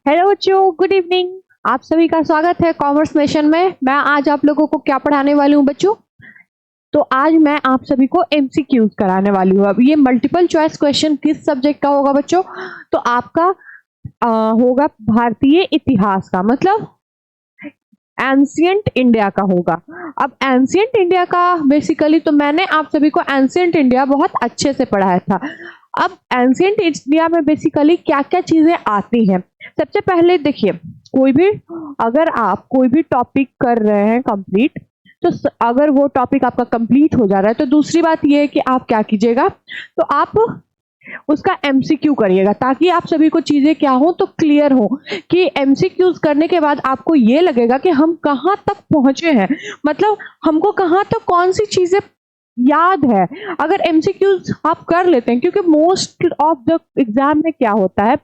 Hello बच्चों, good evening. आप सभी का स्वागत है कॉमर्स नेशन में। मैं आज आप लोगों को क्या पढ़ाने वाली हूँ बच्चों? तो आज मैं आप सभी को एमसीक्यूज कराने वाली हूँ। अब ये मल्टीपल चॉइस क्वेश्चन किस सब्जेक्ट का होगा बच्चों? तो आपका होगा भारतीय इतिहास का, मतलब एंशियंट इंडिया का होगा। अब एंशियंट इंडिया का बेसिकली तो मैंने आप सभी को एंशियंट इंडिया बहुत अच्छे से पढ़ाया था। अब एंशियंट इंडिया में बेसिकली क्या क्या चीजें आती हैं? सबसे पहले देखिए, कोई भी अगर आप कोई भी टॉपिक कर रहे हैं कंप्लीट, तो अगर वो टॉपिक आपका कंप्लीट हो जा रहा है तो दूसरी बात ये है कि आप क्या कीजिएगा, तो आप उसका एमसीक्यू करिएगा, ताकि आप सभी को चीजें क्या हो तो क्लियर हो कि एमसीक्यूज करने के बाद आपको ये लगेगा कि हम कहाँ तक पहुंचे हैं, मतलब हमको कहाँ तक कौन सी चीजें याद है। अगर एमसीक्यूज आप कर लेते हैं, क्योंकि मोस्ट ऑफ द एग्जाम में क्या होता है,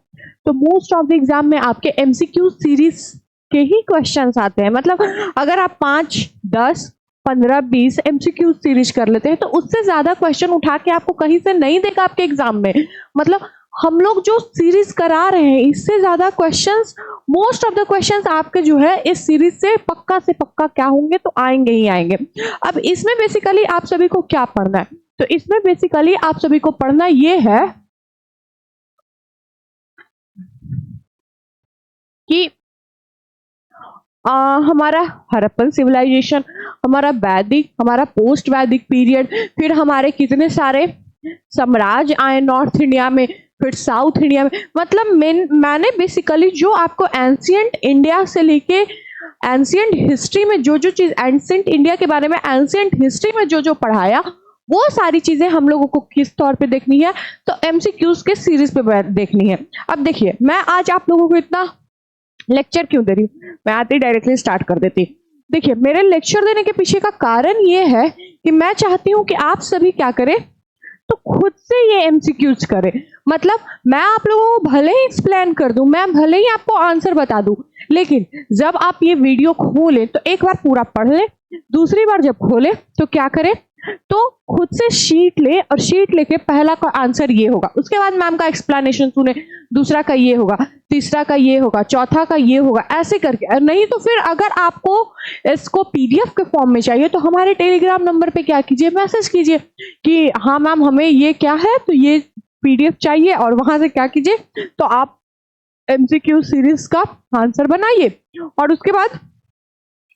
तो मोस्ट ऑफ द एग्जाम में आपके एमसीक्यू सीरीज के ही क्वेश्चंस आते हैं। मतलब अगर आप 5, 10, 15, 20 एमसीक्यू सीरीज कर लेते हैं तो उससे ज्यादा क्वेश्चन उठा के आपको कहीं से नहीं देगा आपके एग्जाम में। मतलब हम लोग जो सीरीज करा रहे हैं, इससे ज्यादा questions, most of the questions आपके जो है इस सीरीज से पक्का क्या होंगे, तो आएंगे ही आएंगे। अब इसमें बेसिकली आप सभी को क्या पढ़ना है? तो इसमें बेसिकली आप सभी को पढ़ना ये है कि हमारा हड़प्पन सिविलाइजेशन, हमारा वैदिक, हमारा पोस्ट वैदिक पीरियड, फिर हमारे कितने सारे साम्राज्य आए नॉर्थ इंडिया में, फिर साउथ इंडिया में। मतलब मैंने बेसिकली जो आपको एंशियंट इंडिया से लेके एंशियंट हिस्ट्री में जो जो चीज, एंशियंट इंडिया के बारे में एंशियंट हिस्ट्री में जो जो पढ़ाया, वो सारी चीजें हम लोगों को किस तौर पे देखनी है, तो एमसीक्यूज के सीरीज पे देखनी है। अब देखिए, मैं आज आप लोगों को इतना लेक्चर क्यों दे रही हूँ, मैं आते ही डायरेक्टली स्टार्ट कर देती। देखिए, मेरे लेक्चर देने के पीछे का कारण ये है कि मैं चाहती हूँ कि आप सभी क्या करें, तो खुद से ये एमसीक्यूज करें। मतलब मैं आप लोगों को भले ही एक्सप्लेन कर दूं, मैं भले ही आपको आंसर बता दूं, लेकिन जब आप ये वीडियो खोलें तो एक बार पूरा पढ़ लें, दूसरी बार जब खोलें तो क्या करें, तो खुद से शीट ले, और शीट लेके पहला का आंसर ये होगा, उसके बाद मैम का एक्सप्लेनेशन सुने, दूसरा का ये होगा, तीसरा का ये होगा, चौथा का ये होगा, ऐसे करके। नहीं तो फिर अगर आपको इसको पीडीएफ के फॉर्म में चाहिए तो हमारे टेलीग्राम नंबर पे क्या कीजिए, मैसेज कीजिए कि हाँ मैम हमें ये क्या है, तो ये पीडीएफ चाहिए, और वहां से क्या कीजिए, तो आप एमसीक्यू सीरीज का आंसर बनाइए, और उसके बाद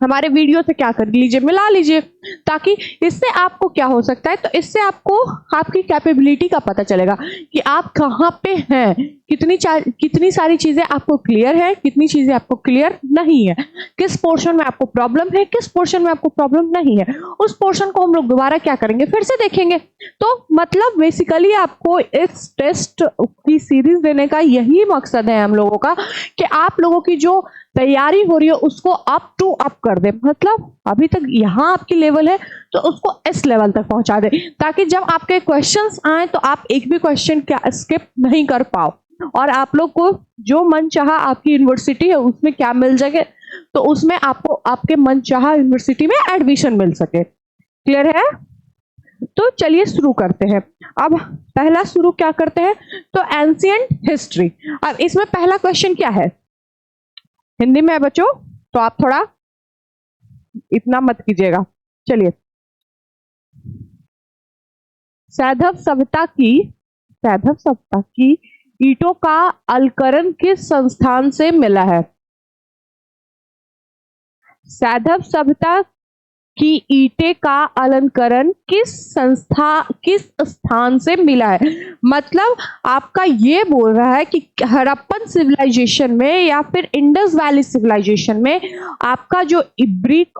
हमारे वीडियो से क्या कर लीजिए, मिला लीजिए, ताकि इससे आपको क्या हो सकता है, तो इससे आपको आपकी कैपेबिलिटी का पता चलेगा कि आप कहाँ पे हैं, कितनी सारी चीजें आपको क्लियर है, कितनी चीजें आपको क्लियर नहीं है, किस पोर्शन में आपको प्रॉब्लम है, किस पोर्शन में आपको प्रॉब्लम नहीं है। उस पोर्शन को हम लोग दोबारा क्या करेंगे, फिर से देखेंगे। तो मतलब बेसिकली आपको इस टेस्ट की सीरीज देने का यही मकसद है हम लोगों का, कि आप लोगों की जो तैयारी हो रही है उसको अप टू अप कर दे। मतलब अभी तक यहाँ आपकी लेवल है तो उसको इस लेवल तक पहुंचा दे, ताकि जब आपके क्वेश्चंस आए तो आप एक भी क्वेश्चन क्या स्किप नहीं कर पाओ, और आप लोग को जो मन चाहा आपकी यूनिवर्सिटी है उसमें क्या मिल सके, तो उसमें आपको आपके मन चाहा यूनिवर्सिटी में एडमिशन मिल सके। क्लियर है? तो चलिए शुरू करते हैं। अब पहला शुरू क्या करते हैं, तो एंशियंट हिस्ट्री। अब इसमें पहला क्वेश्चन क्या है, हिंदी में है बच्चों, तो आप थोड़ा इतना मत कीजिएगा। चलिए, सैंधव सभ्यता की ईंटों का अलंकरण किस संस्थान से मिला है? सैंधव सभ्यता कि ईंटे का अलंकरण किस स्थान से मिला है। मतलब आपका ये बोल रहा है कि हड़प्पन सिविलाइजेशन में या फिर इंडस वैली सिविलाइजेशन में आपका जो ब्रिक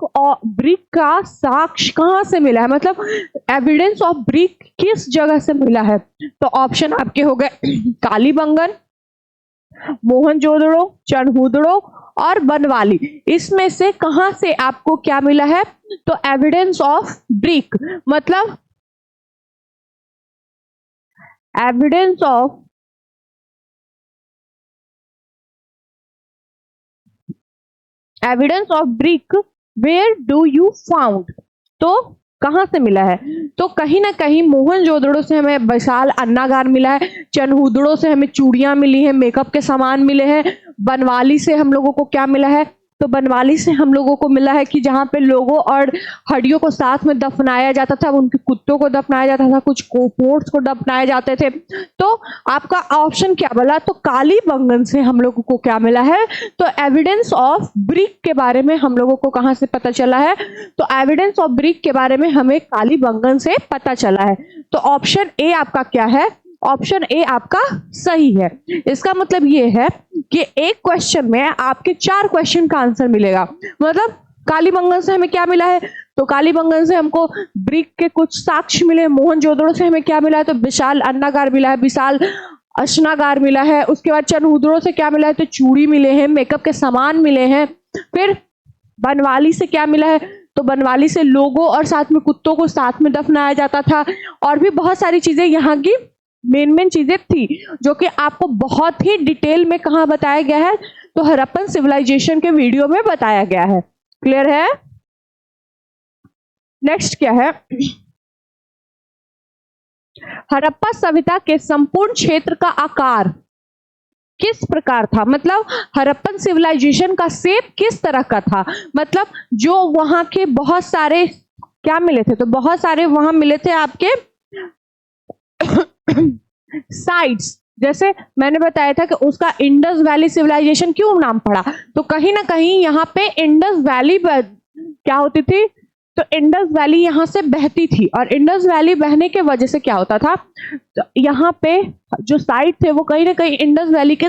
का साक्ष्य कहाँ से मिला है, मतलब एविडेंस ऑफ ब्रिक किस जगह से मिला है। तो ऑप्शन आपके हो गए कालीबंगन, मोहनजोदड़ो, चनहुदड़ो और बनवाली। इसमें से कहां से आपको क्या मिला है, तो एविडेंस ऑफ ब्रिक, मतलब evidence of brick where do you found. तो कहाँ से मिला है? तो कहीं ना कहीं मोहनजोदड़ो से हमें विशाल अन्नागार मिला है, चनहुदड़ो से हमें चूड़ियां मिली हैं, मेकअप के सामान मिले हैं, बनवाली से हम लोगों को क्या मिला है? तो बनवाली से हम लोगों को मिला है कि जहाँ पे लोगों और हड्डियों को साथ में दफनाया जाता था, उनके कुत्तों को दफनाया जाता था, कुछ कोपोर्ट्स को दफनाए जाते थे। तो आपका ऑप्शन क्या बोला? तो कालीबंगन से हम लोगों को क्या मिला है? तो एविडेंस ऑफ ब्रिक के बारे में हम लोगों को कहाँ से पता चला है? तो एविडेंस ऑफ ब्रिक के बारे में हमें कालीबंगन से पता चला है। तो ऑप्शन ए आपका क्या है? ऑप्शन ए आपका सही है। इसका मतलब ये है कि एक क्वेश्चन में आपके 4 क्वेश्चन का आंसर मिलेगा। मतलब कालीबंगन से हमें क्या मिला है? तो कालीबंगन से हमको ब्रिक के कुछ साक्ष्य मिले। मोहनजोदड़ो से हमें क्या मिला है? तो विशाल अन्नागार मिला है, विशाल अश्नागार मिला है। उसके बाद चनहुदड़ो से क्या मिला है? तो चूड़ी मिले हैं, मेकअप के सामान मिले हैं। फिर बनवाली से क्या मिला है? तो बनवाली से लोगों और साथ में कुत्तों को साथ में दफनाया जाता था। और भी बहुत सारी चीजें यहाँ की मेन चीजें थी जो कि आपको बहुत ही डिटेल में कहाँ बताया गया है? तो हड़प्पन सिविलाइजेशन के वीडियो में बताया गया है। क्लियर है? नेक्स्ट क्या है? हड़प्पा सभ्यता के संपूर्ण क्षेत्र का आकार किस प्रकार था? मतलब हड़प्पन सिविलाइजेशन का शेप किस तरह का था? मतलब जो वहां के बहुत सारे क्या मिले थे? तो बहुत सारे वहां मिले थे आपके साइट्स। जैसे मैंने बताया था कि उसका इंडस वैली सिविलाइजेशन क्यों नाम पड़ा? तो कहीं ना कहीं यहाँ पे इंडस वैली क्या होती थी? तो इंडस वैली यहाँ से बहती थी, और इंडस वैली बहने के वजह से क्या होता था? तो यहाँ पे जो साइट थे वो कहीं ना कहीं इंडस वैली के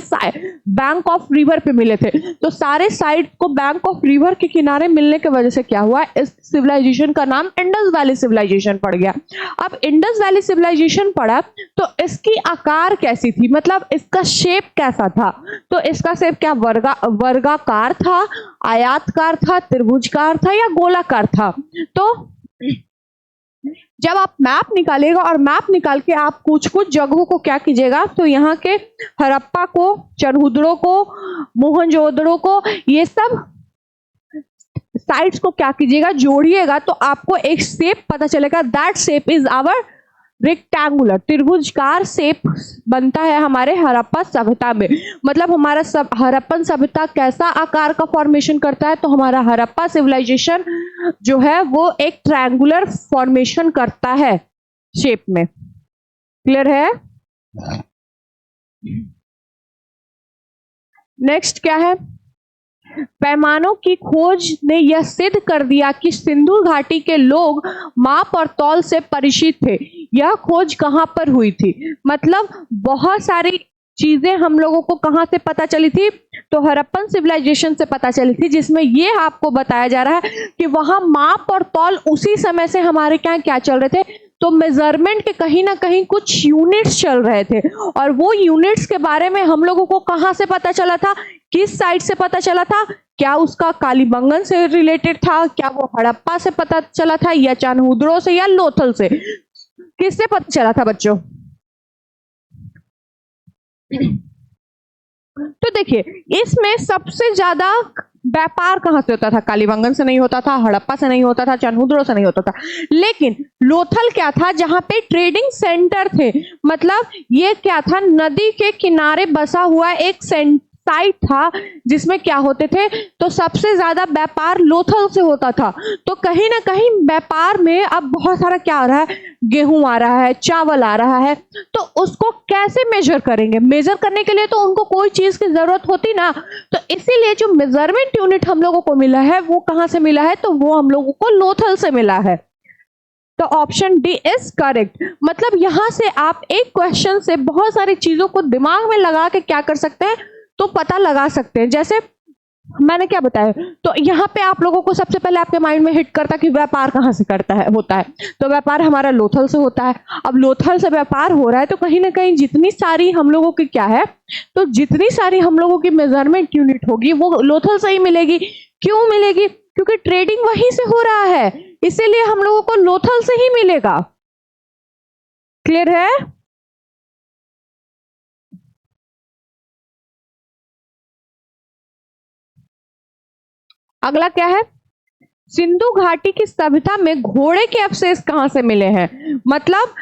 बैंक ऑफ रिवर पे मिले थे। तो सारे साइट को बैंक ऑफ रिवर के किनारे मिलने की वजह से क्या हुआ? इस सिविलाइजेशन का नाम इंडस वैली सिविलाइजेशन पड़ गया। अब इंडस वैली सिविलाइजेशन पड़ा तो इसकी आकार कैसी थी? मतलब इसका शेप कैसा था? तो इसका शेप क्या वर्गाकार था, आयताकार था, त्रिभुजकार था, या गोलाकार था? तो जब आप मैप निकालेगा और मैप निकाल के आप कुछ कुछ जगहों को क्या कीजिएगा? तो यहाँ के हड़प्पा को, चनहुदड़ो को, मोहनजोदड़ो को, ये सब साइट्स को क्या कीजिएगा? जोड़िएगा, तो आपको एक शेप पता चलेगा। That shape is our rectangular, त्रिभुजकार शेप बनता है हमारे हड़प्पा सभ्यता में। मतलब हमारा हड़प्पन सभ्यता कैसा आकार का फॉर्मेशन करता है? तो हमारा हड़प्पा सिविलाइजेशन जो है वो एक ट्रायंगुलर फॉर्मेशन करता है शेप में। क्लियर है? नेक्स्ट क्या है? पैमानों की खोज ने यह सिद्ध कर दिया कि सिंधु घाटी के लोग माप और तौल से परिचित थे। यह खोज कहां पर हुई थी? मतलब बहुत सारी चीजें हम लोगों को कहां से पता चली थी? तो हड़प्पन सिविलाइजेशन से पता चली थी, जिसमें ये आपको बताया जा रहा है कि वहां माप और तौल उसी समय से हमारे क्या चल रहे थे? तो मेजरमेंट के कहीं ना कहीं कुछ यूनिट्स चल रहे थे, और वो यूनिट्स के बारे में हम लोगों को कहां से पता चला था? किस साइड से पता चला था? क्या उसका कालीबंगन से रिलेटेड था? क्या वो हड़प्पा से पता चला था, या चनहुदड़ो से, या लोथल से? किससे पता चला था बच्चों? तो देखिए, इसमें सबसे ज्यादा व्यापार कहां से होता था? कालीबंगन से नहीं होता था, हड़प्पा से नहीं होता था, चनहुदड़ो से नहीं होता था। लेकिन लोथल क्या था? जहां पे ट्रेडिंग सेंटर थे। मतलब ये क्या था? नदी के किनारे बसा हुआ एक साइट था जिसमें क्या होते थे? तो सबसे ज्यादा व्यापार लोथल से होता था। तो कहीं ना कहीं व्यापार में अब बहुत सारा क्या आ रहा है? गेहूं आ रहा है, चावल आ रहा है। तो उसको कैसे मेजर करेंगे? मेजर करने के लिए तो उनको कोई चीज की जरूरत होती ना। तो इसीलिए जो मेजरमेंट यूनिट हम लोगों को मिला है वो कहां से मिला है? तो वो हम लोगों को लोथल से मिला है। तो ऑप्शन डी इज करेक्ट। मतलब यहां से आप एक क्वेश्चन से बहुत सारी चीजों को दिमाग में लगा के क्या कर सकते हैं? तो पता लगा सकते हैं। जैसे मैंने क्या बताया, तो यहाँ पे आप लोगों को सबसे पहले आपके माइंड में हिट करता कि व्यापार कहाँ से करता है होता है? तो व्यापार हमारा लोथल से होता है। अब लोथल से व्यापार हो रहा है तो कहीं ना कहीं जितनी सारी हम लोगों की क्या है, तो जितनी सारी हम लोगों की मेजरमेंट यूनिट होगी वो लोथल से ही मिलेगी। क्यों मिलेगी? क्योंकि ट्रेडिंग वहीं से हो रहा है, इसीलिए हम लोगों को लोथल से ही मिलेगा। क्लियर है? अगला क्या है? सिंधु घाटी की सभ्यता में घोड़े के अवशेष कहां से मिले हैं? मतलब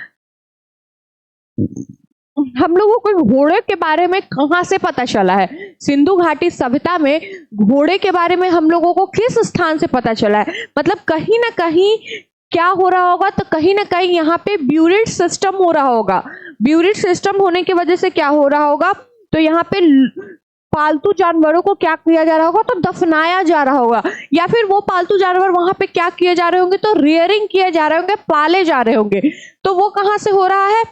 हम लोगों को घोड़े के बारे में कहां से पता चला है? सिंधु घाटी सभ्यता में घोड़े के बारे में हम लोगों को किस स्थान से पता चला है? मतलब कहीं ना कहीं क्या हो रहा होगा, तो कहीं ना कहीं यहाँ पे ब्यूरिड सिस्टम हो रहा होगा। ब्यूरिड सिस्टम होने की वजह से क्या हो रहा होगा, तो यहाँ पे पालतू जानवरों को क्या किया जा रहा होगा, तो दफनाया जा रहा होगा, या फिर वो पालतू जानवर वहां पे क्या किए जा रहे होंगे, तो रियरिंग किए जा रहे होंगे, पाले जा रहे होंगे। तो वो कहां से हो रहा है?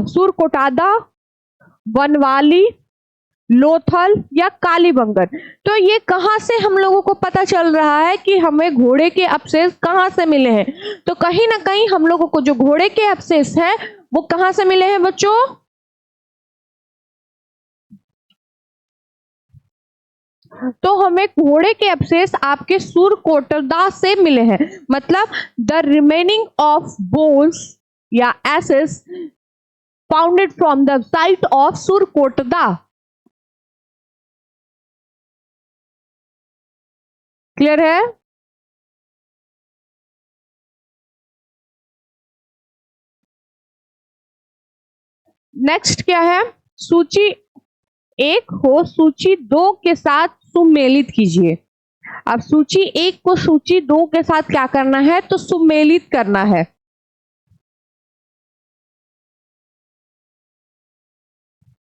सुरकोटादा, वनवाली, लोथल या कालीबंगन। तो ये कहां से हम लोगों को पता चल रहा है कि हमें घोड़े के अवशेष कहां से मिले हैं? तो कहीं ना कहीं हम लोगों को जो घोड़े के अवशेष हैं वो कहां से मिले हैं बच्चों? तो हमें घोड़े के अवशेष आपके सुरकोटदा से मिले हैं। मतलब द रिमेनिंग ऑफ बोन्स या ashes founded from the site of Surkotada. Clear है? नेक्स्ट क्या है? सूची 1 को सूची 2 के साथ सुमेलित कीजिए। अब सूची 1 को सूची 2 के साथ क्या करना है, तो सुमेलित करना है।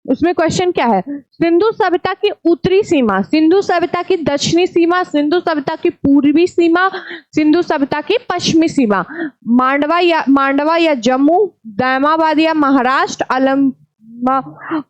उसमें क्वेश्चन क्या है? सिंधु सभ्यता की उत्तरी सीमा, सिंधु सभ्यता की दक्षिणी सीमा, सिंधु सभ्यता की पूर्वी सीमा, सिंधु सभ्यता की पश्चिमी सीमा, मांडवा या जम्मू, दैमाबाद या महाराष्ट्र,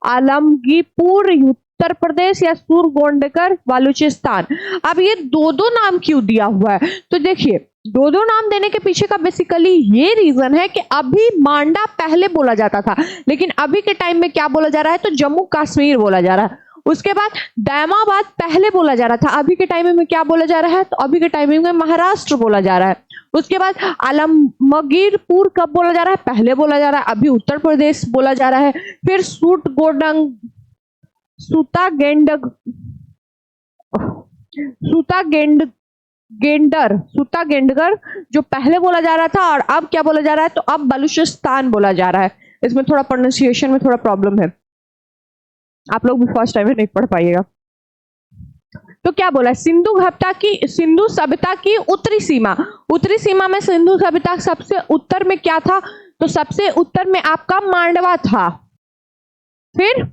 आलमगीरपुर उत्तर प्रदेश या सुरगोंडकर बलूचिस्तान। अब ये दो नाम क्यों दिया हुआ है? तो देखिए, दो नाम देने के पीछे का बेसिकली ये रीजन है कि अभी मांडा पहले बोला जाता था, लेकिन अभी के टाइम में क्या बोला जा रहा है, तो जम्मू कश्मीर बोला जा रहा है। उसके बाद दैमाबाद पहले बोला जा रहा था, अभी के टाइम में क्या बोला जा रहा है, तो अभी के टाइम में महाराष्ट्र बोला जा रहा है। उसके बाद आलमगीरपुर कब बोला जा रहा है? पहले बोला जा रहा है, अभी उत्तर प्रदेश बोला जा रहा है। फिर सूतागेंडगर जो पहले बोला जा रहा था, और अब क्या बोला जा रहा है, तो अब बलूचिस्तान बोला जा रहा है। इसमें थोड़ा प्रोनाउंसिएशन में थोड़ा प्रॉब्लम है, आप लोग भी फर्स्ट टाइम में नहीं पढ़ पाइएगा। तो क्या बोला? सिंधु सभ्यता की उत्तरी सीमा, उत्तरी सीमा में सिंधु सभ्यता सबसे उत्तर में क्या था, तो सबसे उत्तर में आपका मांडवा था। फिर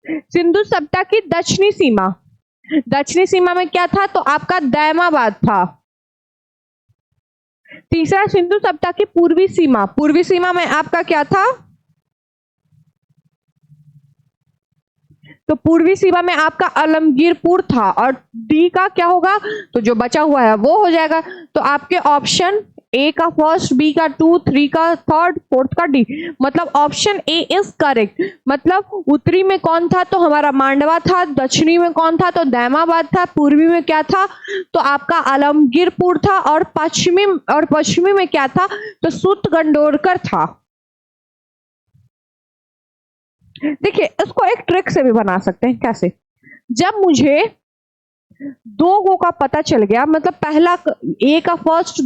सिंधु सभ्यता की दक्षिणी सीमा, दक्षिणी सीमा में क्या था, तो आपका दैमाबाद था। तीसरा सिंधु सभ्यता की पूर्वी सीमा, पूर्वी सीमा में आपका क्या था, तो पूर्वी सीमा में आपका आलमगीरपुर था। और डी का क्या होगा, तो जो बचा हुआ है वो हो जाएगा। तो आपके ऑप्शन ए का फर्स्ट, बी का 2, 3 का थर्ड, फोर्थ का डी, मतलब ऑप्शन ए इज करेक्ट। मतलब उत्तरी में कौन था, तो हमारा मांडवा था। दक्षिणी में कौन था, तो दैमाबाद था। पूर्वी में क्या था, तो आपका आलमगीरपुर था। और पश्चिमी में क्या था, तो सुतगंडोरकर था। देखिए, इसको एक ट्रिक से भी बना सकते हैं। कैसे? जब मुझे 2 गो का पता चल गया, मतलब पहला ए का फर्स्ट,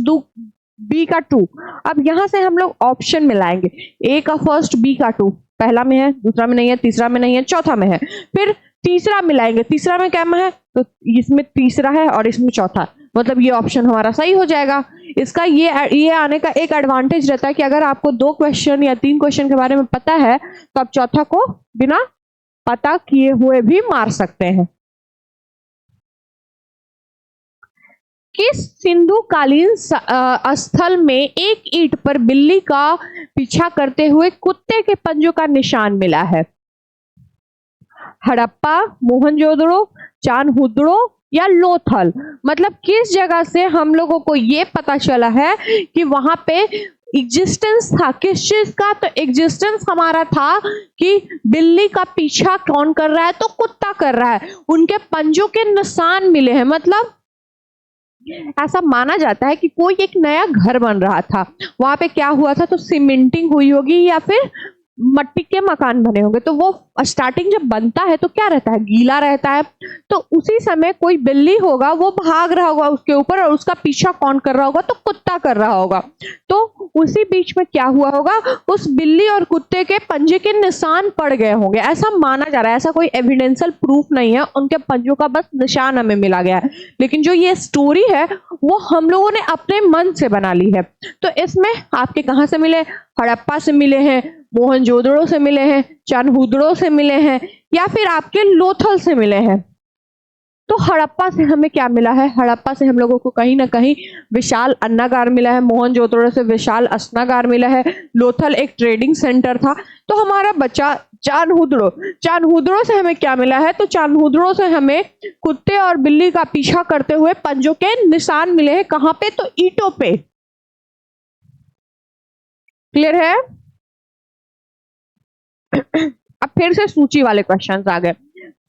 बी का 2, अब यहां से हम लोग ऑप्शन मिलाएंगे। ए का फर्स्ट, बी का 2, पहला में है, दूसरा में नहीं है, तीसरा में नहीं है, चौथा में है। फिर तीसरा मिलाएंगे, तीसरा में क्या में है, तो इसमें तीसरा है और इसमें चौथा, मतलब ये ऑप्शन हमारा सही हो जाएगा। इसका ये आने का एक एडवांटेज रहता है कि अगर आपको 2 क्वेश्चन या 3 क्वेश्चन के बारे में पता है, तो आप चौथा को बिना पता किए हुए भी मार सकते हैं। किस सिंधुकालीन स्थल में एक ईंट पर बिल्ली का पीछा करते हुए कुत्ते के पंजों का निशान मिला है? हड़प्पा, मोहनजोदड़ो, चानहुदड़ो या लोथल। मतलब किस जगह से हम लोगों को ये पता चला है कि वहां पे एग्जिस्टेंस था, किस चीज का, तो एग्जिस्टेंस हमारा था कि बिल्ली का पीछा कौन कर रहा है, तो कुत्ता कर रहा है। उनके पंजों के निशान मिले हैं। मतलब ऐसा माना जाता है कि कोई एक नया घर बन रहा था, वहां पे क्या हुआ था, तो सीमेंटिंग हुई होगी या फिर मट्टी के मकान बने होंगे, तो वो स्टार्टिंग जब बनता है तो क्या रहता है, गीला रहता है। तो उसी समय कोई बिल्ली होगा, वो भाग रहा होगा उसके ऊपर, और उसका पीछा कौन कर रहा होगा, तो कुत्ता कर रहा होगा। तो उसी बीच में क्या हुआ होगा, उस बिल्ली और कुत्ते के पंजे के निशान पड़ गए होंगे, ऐसा माना जा रहा है। ऐसा कोई एविडेंशियल प्रूफ नहीं है, उनके पंजों का बस निशान हमें मिला गया है। लेकिन जो ये स्टोरी है वो हम लोगों ने अपने मन से बना ली है। तो इसमें आपके कहाँ से मिले, हड़प्पा से मिले हैं, मोहनजोदड़ो से मिले हैं, चान्हुदड़ो से मिले हैं, या फिर आपके लोथल से मिले हैं। तो हड़प्पा से हमें क्या मिला है, हड़प्पा से हम लोगों को कहीं ना कहीं विशाल अन्नागार मिला है, मोहनजोदड़ो से विशाल अस्नागार मिला है, लोथल एक ट्रेडिंग सेंटर था। तो हमारा बच्चा चान्हुदड़ो, चान्हुदड़ो से हमें क्या मिला है, तो चान्हुदड़ो से हमें कुत्ते और बिल्ली का पीछा करते हुए पंजों के निशान मिले हैं। कहां पे, तो ईंटों पे। क्लियर है। अब फिर से सूची वाले क्वेश्चंस आ गए।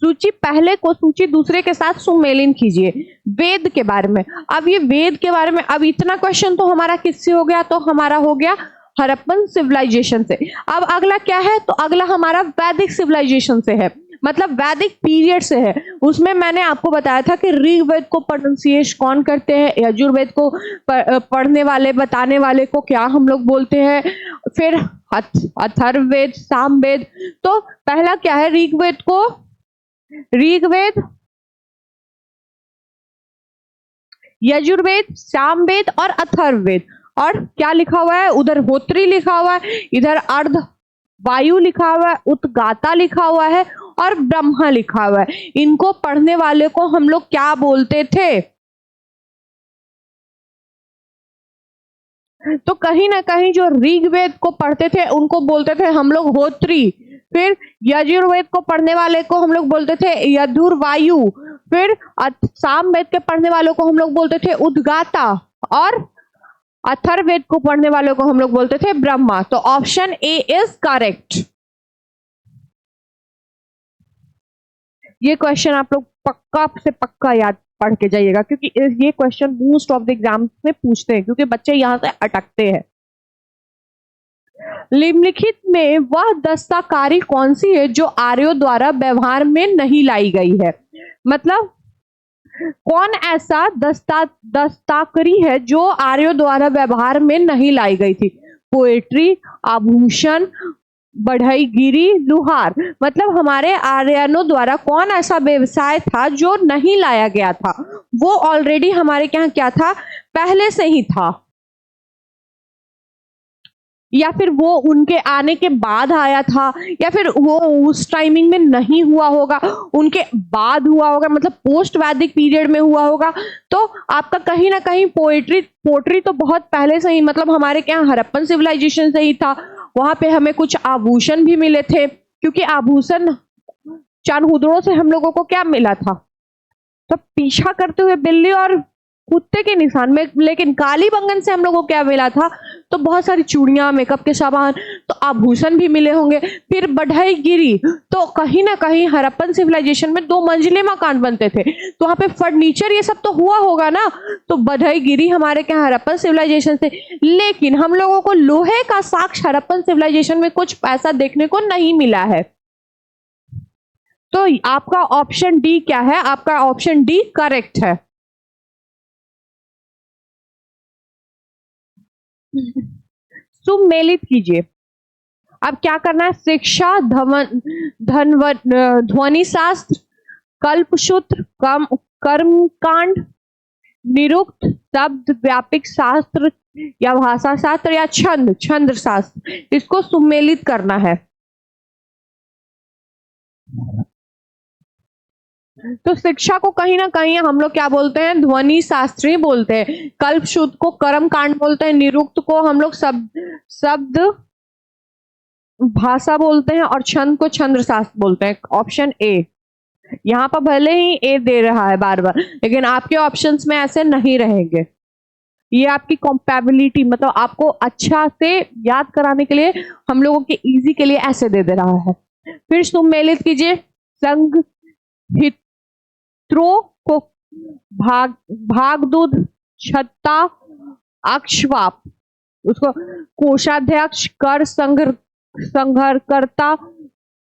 सूची पहले को सूची दूसरे के साथ सुमेलिन कीजिए। वेद के बारे में, अब ये वेद के बारे में, अब इतना क्वेश्चन तो हमारा किससे हो गया, तो हमारा हो गया हड़प्पन सिविलाइजेशन से। अब अगला क्या है, तो अगला हमारा वैदिक सिविलाइजेशन से है, मतलब वैदिक पीरियड से है। उसमें मैंने आपको बताया था कि ऋग्वेद को प्रोनाउंसिएशन कौन करते हैं, यजुर्वेद को पढ़ने वाले बताने वाले को क्या हम लोग बोलते हैं, फिर अथर्ववेद, सामवेद। तो पहला क्या है, ऋग्वेद को ऋग्वेद, यजुर्वेद, सामवेद और अथर्ववेद। और क्या लिखा हुआ है, उधर होत्री लिखा हुआ है, इधर अर्ध वायु लिखा हुआ है, उद्गाता लिखा हुआ है और ब्रह्मा लिखा हुआ है। इनको पढ़ने वाले को हम लोग क्या बोलते थे, तो कहीं ना कहीं जो ऋग्वेद को पढ़ते थे उनको बोलते थे हम लोग होत्री, फिर यजुर्वेद को पढ़ने वाले को हम लोग बोलते थे यजुर्वायु, फिर सामवेद के पढ़ने वालों को हम लोग बोलते थे उद्गाता, और अथर्ववेद को पढ़ने वालों को हम लोग बोलते थे ब्रह्मा। तो ऑप्शन ए इज करेक्ट। ये क्वेश्चन आप लोग पक्का से पक्का याद पढ़ के जाइएगा, क्योंकि ये question most of the exam में पूछते हैं, क्योंकि बच्चे यहां से अटकते हैं। निम्नलिखित में वह दस्ताकारी कौन सी है जो आर्यों द्वारा व्यवहार में नहीं लाई गई है, मतलब कौन ऐसा दस्ताकारी है जो आर्यों द्वारा व्यवहार में नहीं लाई गई थी। पोएट्री, आभूषण, बढ़ईगिरी, लुहार। मतलब हमारे आर्यनों द्वारा कौन ऐसा व्यवसाय था जो नहीं लाया गया था, वो ऑलरेडी हमारे यहाँ क्या था, पहले से ही था, या फिर वो उनके आने के बाद आया था, या फिर वो उस टाइमिंग में नहीं हुआ होगा, उनके बाद हुआ होगा, मतलब पोस्ट वैदिक पीरियड में हुआ होगा। तो आपका कहीं ना कहीं पोट्री तो बहुत पहले से ही, मतलब हमारे यहाँ हड़प्पन सिविलाइजेशन से ही था। वहां पे हमें कुछ आभूषण भी मिले थे, क्योंकि आभूषण चान्हुदड़ो से हम लोगों को क्या मिला था, तो पीछा करते हुए बिल्ली और कुत्ते के निशान में। लेकिन काली बंगन से हम लोगों को क्या मिला था, तो बहुत सारी चूड़ियां, मेकअप के सामान, तो आभूषण भी मिले होंगे। फिर बढ़ईगिरी, तो कहीं ना कहीं हड़प्पन सिविलाइजेशन में 2 मंजिले मकान बनते थे, तो वहां पे फर्नीचर ये सब तो हुआ होगा ना। तो बढ़ईगिरी हमारे क्या हड़प्पन सिविलाइजेशन से। लेकिन हम लोगों को लोहे का साक्ष्य हड़प्पन सिविलाइजेशन में कुछ ऐसा देखने को नहीं मिला है। तो आपका ऑप्शन डी क्या है, आपका ऑप्शन डी करेक्ट है। सुमेलित कीजिए। अब क्या करना है, शिक्षा, ध्वनि शास्त्र, कल्पसूत्र, कर्मकांड, निरुक्त, शब्द व्यापक शास्त्र या भाषा शास्त्र, या छंद शास्त्र। इसको सुमेलित करना है। तो शिक्षा को कहीं ना कहीं हम लोग क्या बोलते हैं, ध्वनि शास्त्री बोलते हैं, कल्पसूत्र को कर्म कांड बोलते हैं, निरुक्त को हम लोग शब्द भाषा बोलते हैं, और छंद को छंद शास्त्र बोलते हैं। Option A. यहाँ पर भले ही ए दे रहा है बार बार, लेकिन आपके ऑप्शंस में ऐसे नहीं रहेंगे। ये आपकी कॉम्पेबिलिटी, मतलब आपको अच्छा से याद कराने के लिए, हम लोगों के इजी के लिए ऐसे दे रहा है। फिर सुमेलित कीजिए। संघ को भागदूत, छत्ता, अक्षवाप, उसको कोषाध्यक्ष, कर, संघ संघर्षकर्ता,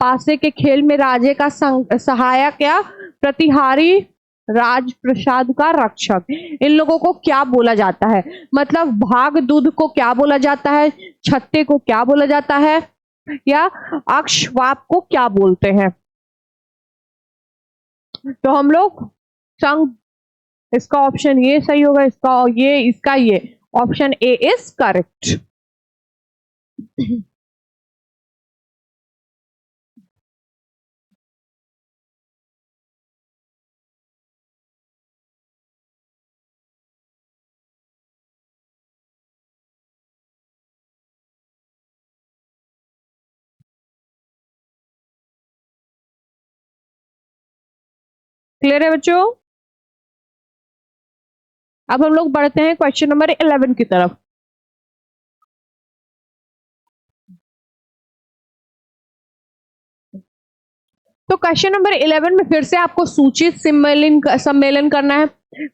पासे के खेल में राजे का सहायक या प्रतिहारी, राजप्रसाद का रक्षक। इन लोगों को क्या बोला जाता है? मतलब भाग दूध को क्या बोला जाता है, छत्ते को क्या बोला जाता है, या अक्षवाप को क्या बोलते हैं? तो हम लोग संघ, इसका ऑप्शन ये सही होगा, इसका ये option A is correct. Clear है बच्चों? अब हम लोग बढ़ते हैं क्वेश्चन नंबर 11 की तरफ। तो क्वेश्चन नंबर 11 में फिर से आपको सूचित सम्मेलन करना है।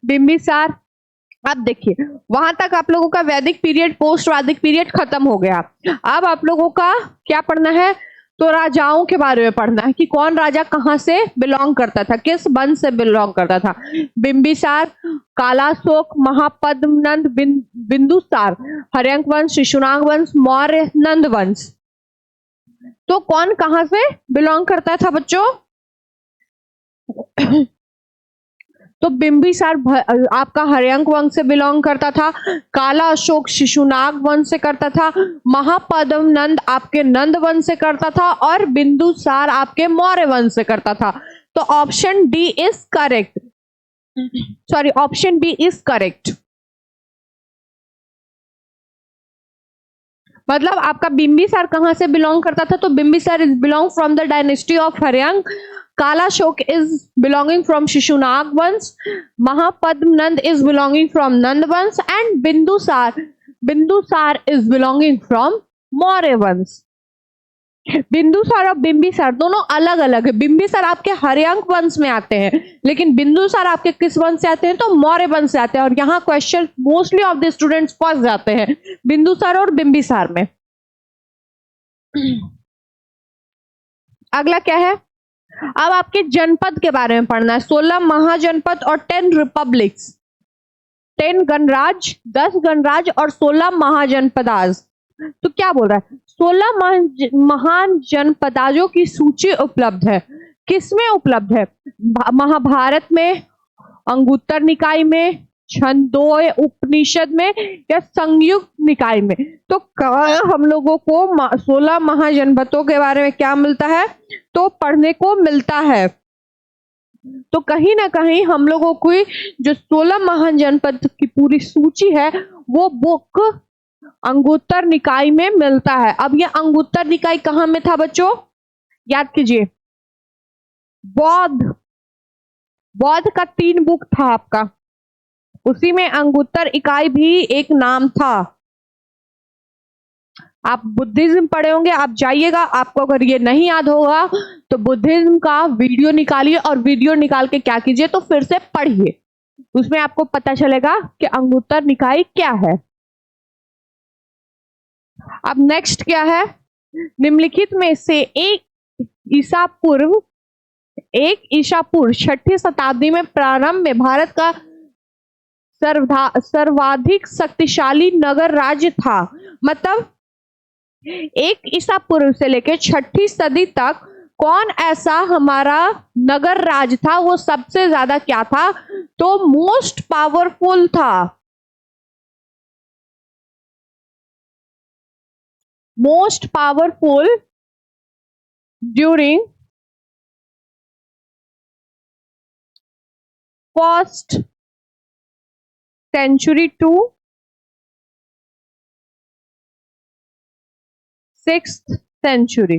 बिंबिसार, अब देखिए वहां तक आप लोगों का वैदिक पीरियड, पोस्ट वैदिक पीरियड खत्म हो गया। अब आप लोगों का क्या पढ़ना है? तो राजाओं के बारे में पढ़ना है कि कौन राजा कहां से बिलोंग करता था, किस वंश से बिलोंग करता था। बिंबिसार, कालाशोक, महापद्मनंद, बिंदुसार, हर्यंक वंश, शिशुनाग वंश, मौर्य, नंद वंश। तो कौन कहां से बिलोंग करता था बच्चों? तो बिंबिसार आपका हर्यंक वंश से बिलोंग करता था, काला अशोक शिशुनाग वंश से करता था, महापद्मनंद आपके नंद वंश से करता था, और बिंदुसार आपके मौर्य वंश से करता था। तो option D is correct, sorry option B is correct. मतलब आपका बिंबिसार कहां से बिलोंग करता था? तो Bimbisara is belong from the dynasty of Haryanka, Kalashok is belonging from Shishunag Vansh, Mahapadmanand is belonging from Nand Vansh, and Bindusar is belonging from Maurya Vansh. Bindusara और बिंबिसार दोनों अलग अलग है। बिंबिसार आपके हर्यंक वंश में आते हैं, लेकिन बिंदुसार आपके किस वंश से आते हैं? तो मौर्य वंश से आते हैं। और यहाँ question mostly of the students फंस जाते हैं बिंदुसार और बिंबिसार में। अगला क्या है? अब आपके जनपद के बारे में पढ़ना है। 16 महाजनपद और 10 रिपब्लिक्स, 10 गणराज्य, 10 गणराज्य और 16 महाजनपदाज। तो क्या बोल रहा है? 16 महान जनपदाजों की सूची उपलब्ध है। किसमें उपलब्ध है? महाभारत में, अंगुत्तर निकाय में, छंदोय उपनिषद में, या संयुक्त निकाय में। तो हम लोगों को 16 महाजनपदों के बारे में क्या मिलता है? तो पढ़ने को मिलता है। तो कहीं ना कहीं हम लोगों को जो 16 महाजनपद की पूरी सूची है वो बुक अंगुत्तर निकाय में मिलता है। अब ये अंगुत्तर निकाय कहां में था बच्चों? याद कीजिए, बौद्ध का 3 बुक था आपका, उसी में अंगुत्तर इकाई भी एक नाम था। आप बुद्धिज्म पढ़े होंगे, आप जाइएगा, आपको अगर ये नहीं याद होगा तो बुद्धिज्म का वीडियो निकालिए और वीडियो निकाल के क्या कीजिए, तो फिर से पढ़िए, उसमें आपको पता चलेगा कि अंगुत्तर निकाय क्या है। अब नेक्स्ट क्या है? निम्नलिखित में से एक ईसा पूर्व 6ठी शताब्दी में प्रारंभ में भारत का सर्वाधिक शक्तिशाली नगर राज्य था। मतलब 1 ईसा पूर्व से लेकर 6ठी सदी तक कौन ऐसा हमारा नगर राज था, वो सबसे ज्यादा क्या था? तो मोस्ट पावरफुल था। Most powerful during first century to 6th century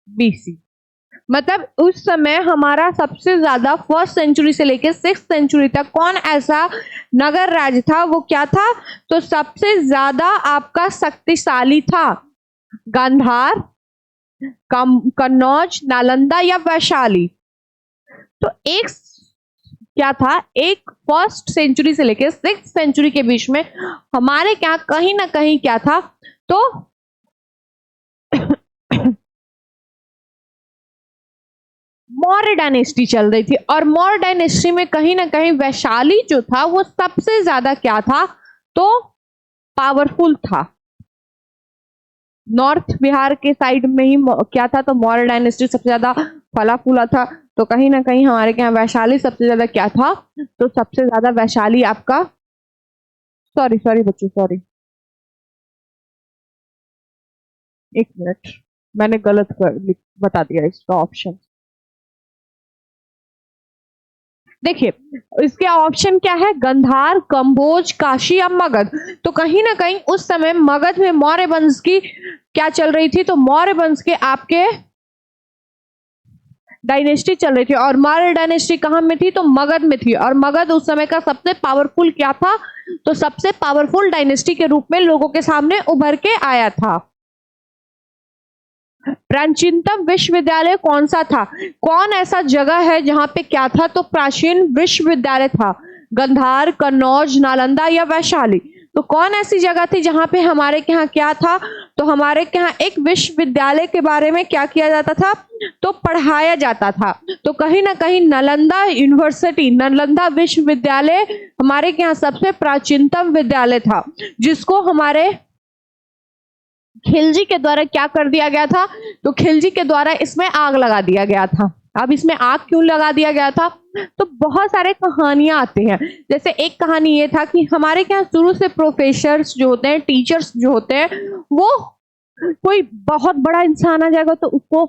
BC. मतलब उस समय हमारा सबसे ज्यादा 1st सेंचुरी से लेकर 6th सेंचुरी तक कौन ऐसा नगर राज था, वो क्या था? तो सबसे ज्यादा आपका शक्तिशाली था गांधार, कन्नौज, नालंदा या वैशाली। तो एक क्या था? एक 1st सेंचुरी से लेकर 6th सेंचुरी के बीच में हमारे क्या कहीं ना कहीं क्या था? तो मौर्य डायनेस्टी चल रही थी, और मौर्य डायनेस्टी में कहीं ना कहीं वैशाली जो था वो सबसे ज्यादा क्या था, तो पावरफुल था। नॉर्थ बिहार के साइड में ही क्या था, तो मौर्य डायनेस्टी सबसे ज्यादा फला फूला था। तो कहीं ना कहीं हमारे यहाँ वैशाली सबसे ज्यादा क्या था, तो सबसे ज्यादा वैशाली आपका, सॉरी सॉरी बच्चों सॉरी, एक मिनट, मैंने गलत बता दिया इसका ऑप्शन। देखिए, इसके ऑप्शन क्या है, गंधार, कंबोज, काशी या मगध। तो कहीं ना कहीं उस समय मगध में मौर्य वंश की क्या चल रही थी, तो मौर्य वंश के आपके डायनेस्टी चल रही थी, और मौर्य डायनेस्टी कहां में थी, तो मगध में थी। और मगध उस समय का सबसे पावरफुल क्या था, तो सबसे पावरफुल डायनेस्टी के रूप में लोगों के सामने उभर के आया था। प्राचीनतम विश्वविद्यालय कौन सा था, कौन ऐसा जगह है जहां पे क्या था, तो प्राचीन विश्वविद्यालय था, गंधार, कन्नौज, नालंदा या वैशाली। तो कौन ऐसी जगह थी जहां पे हमारे के यहाँ क्या था, तो हमारे के यहाँ एक विश्वविद्यालय के बारे में क्या किया जाता था, तो पढ़ाया जाता था। तो कहीं ना कहीं नालंदा यूनिवर्सिटी, नालंदा विश्वविद्यालय हमारे के यहाँ सबसे प्राचीनतम विद्यालय था, जिसको हमारे खिलजी के द्वारा क्या कर दिया गया था, तो खिलजी के द्वारा इसमें आग लगा दिया गया था। अब इसमें आग क्यों लगा दिया गया था, तो बहुत सारे कहानियां आती हैं। जैसे एक कहानी ये था कि हमारे यहाँ शुरू से प्रोफेसर्स जो होते हैं, टीचर्स जो होते हैं, वो कोई बहुत बड़ा इंसान आ जाएगा तो उसको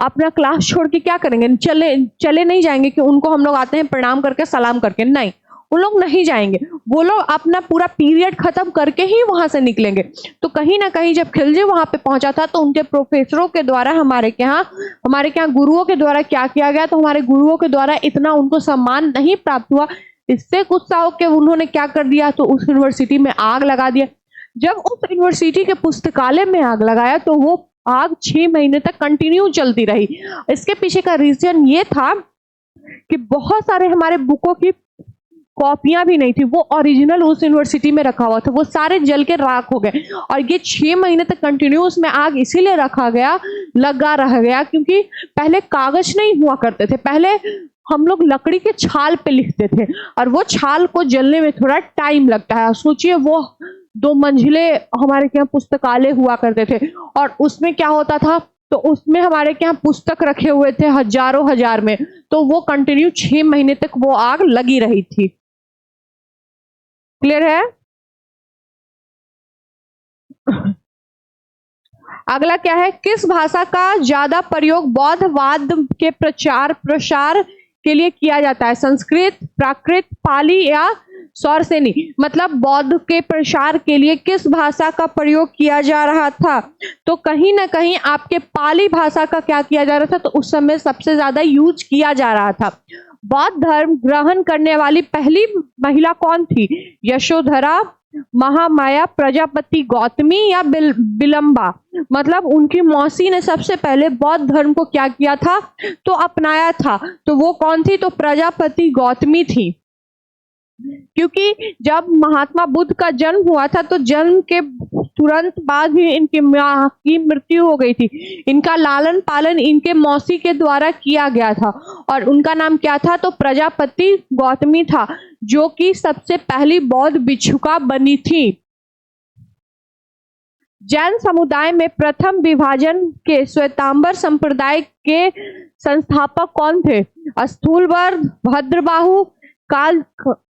अपना क्लास छोड़ के क्या करेंगे, चले चले नहीं जाएंगे कि उनको हम लोग आते हैं प्रणाम करके सलाम करके, नहीं, वो लोग नहीं जाएंगे। वो लोग अपना पूरा पीरियड खत्म करके ही वहां से निकलेंगे। तो कहीं ना कहीं जब खिलजी वहां पे पहुंचा था, तो उनके प्रोफेसरों के द्वारा हमारे यहाँ गुरुओं के द्वारा क्या किया गया, तो हमारे गुरुओं के द्वारा इतना उनको सम्मान नहीं प्राप्त हुआ। इससे गुस्सा होकर उन्होंने क्या कर दिया, तो उस यूनिवर्सिटी में आग लगा दिया। जब उस यूनिवर्सिटी के पुस्तकालय में आग लगाया, तो वो आग 6 महीने तक कंटिन्यू चलती रही। इसके पीछे का रीजन ये था कि बहुत सारे हमारे बुकों की कॉपियां भी नहीं थी, वो ओरिजिनल उस यूनिवर्सिटी में रखा हुआ था, वो सारे जल के राख हो गए। और ये 6 महीने तक कंटिन्यू उसमें आग इसीलिए रखा गया, लगा रह गया, क्योंकि पहले कागज नहीं हुआ करते थे, पहले हम लोग लकड़ी के छाल पे लिखते थे, और वो छाल को जलने में थोड़ा टाइम लगता है। सोचिए, वो 2 मंजिले हमारे यहाँ पुस्तकालय हुआ करते थे, और उसमें क्या होता था, तो उसमें हमारे यहाँ पुस्तक रखे हुए थे हजारों हजार में, तो वो कंटिन्यू 6 महीने तक वो आग लगी रही थी। क्लियर है? अगला क्या है, किस भाषा का ज्यादा प्रयोग बौद्धवाद के प्रचार प्रसार के लिए किया जाता है, संस्कृत, प्राकृत, पाली या सौरसेनी। मतलब बौद्ध के प्रसार के लिए किस भाषा का प्रयोग किया जा रहा था, तो कहीं ना कहीं आपके पाली भाषा का क्या किया जा रहा था, तो उस समय सबसे ज्यादा यूज किया जा रहा था। बौद्ध धर्म ग्रहण करने वाली पहली महिला कौन थी, यशोधरा, महामाया, प्रजापति गौतमी या बिलम्बा। मतलब उनकी मौसी ने सबसे पहले बौद्ध धर्म को क्या किया था, तो अपनाया था। तो वो कौन थी, तो प्रजापति गौतमी थी। क्योंकि जब महात्मा बुद्ध का जन्म हुआ था, तो जन्म के तुरंत बाद ही इनकी मां की मृत्यु हो गई थी। इनका लालन पालन इनके मौसी के द्वारा किया गया था, और उनका नाम क्या था, तो प्रजापति गौतमी था, जो कि सबसे पहली बौद्ध भिक्षुका बनी थी। जैन समुदाय में प्रथम विभाजन के श्वेतांबर संप्रदाय के संस्थापक कौन थे, स्थूलवर, भद्रबाहु, काल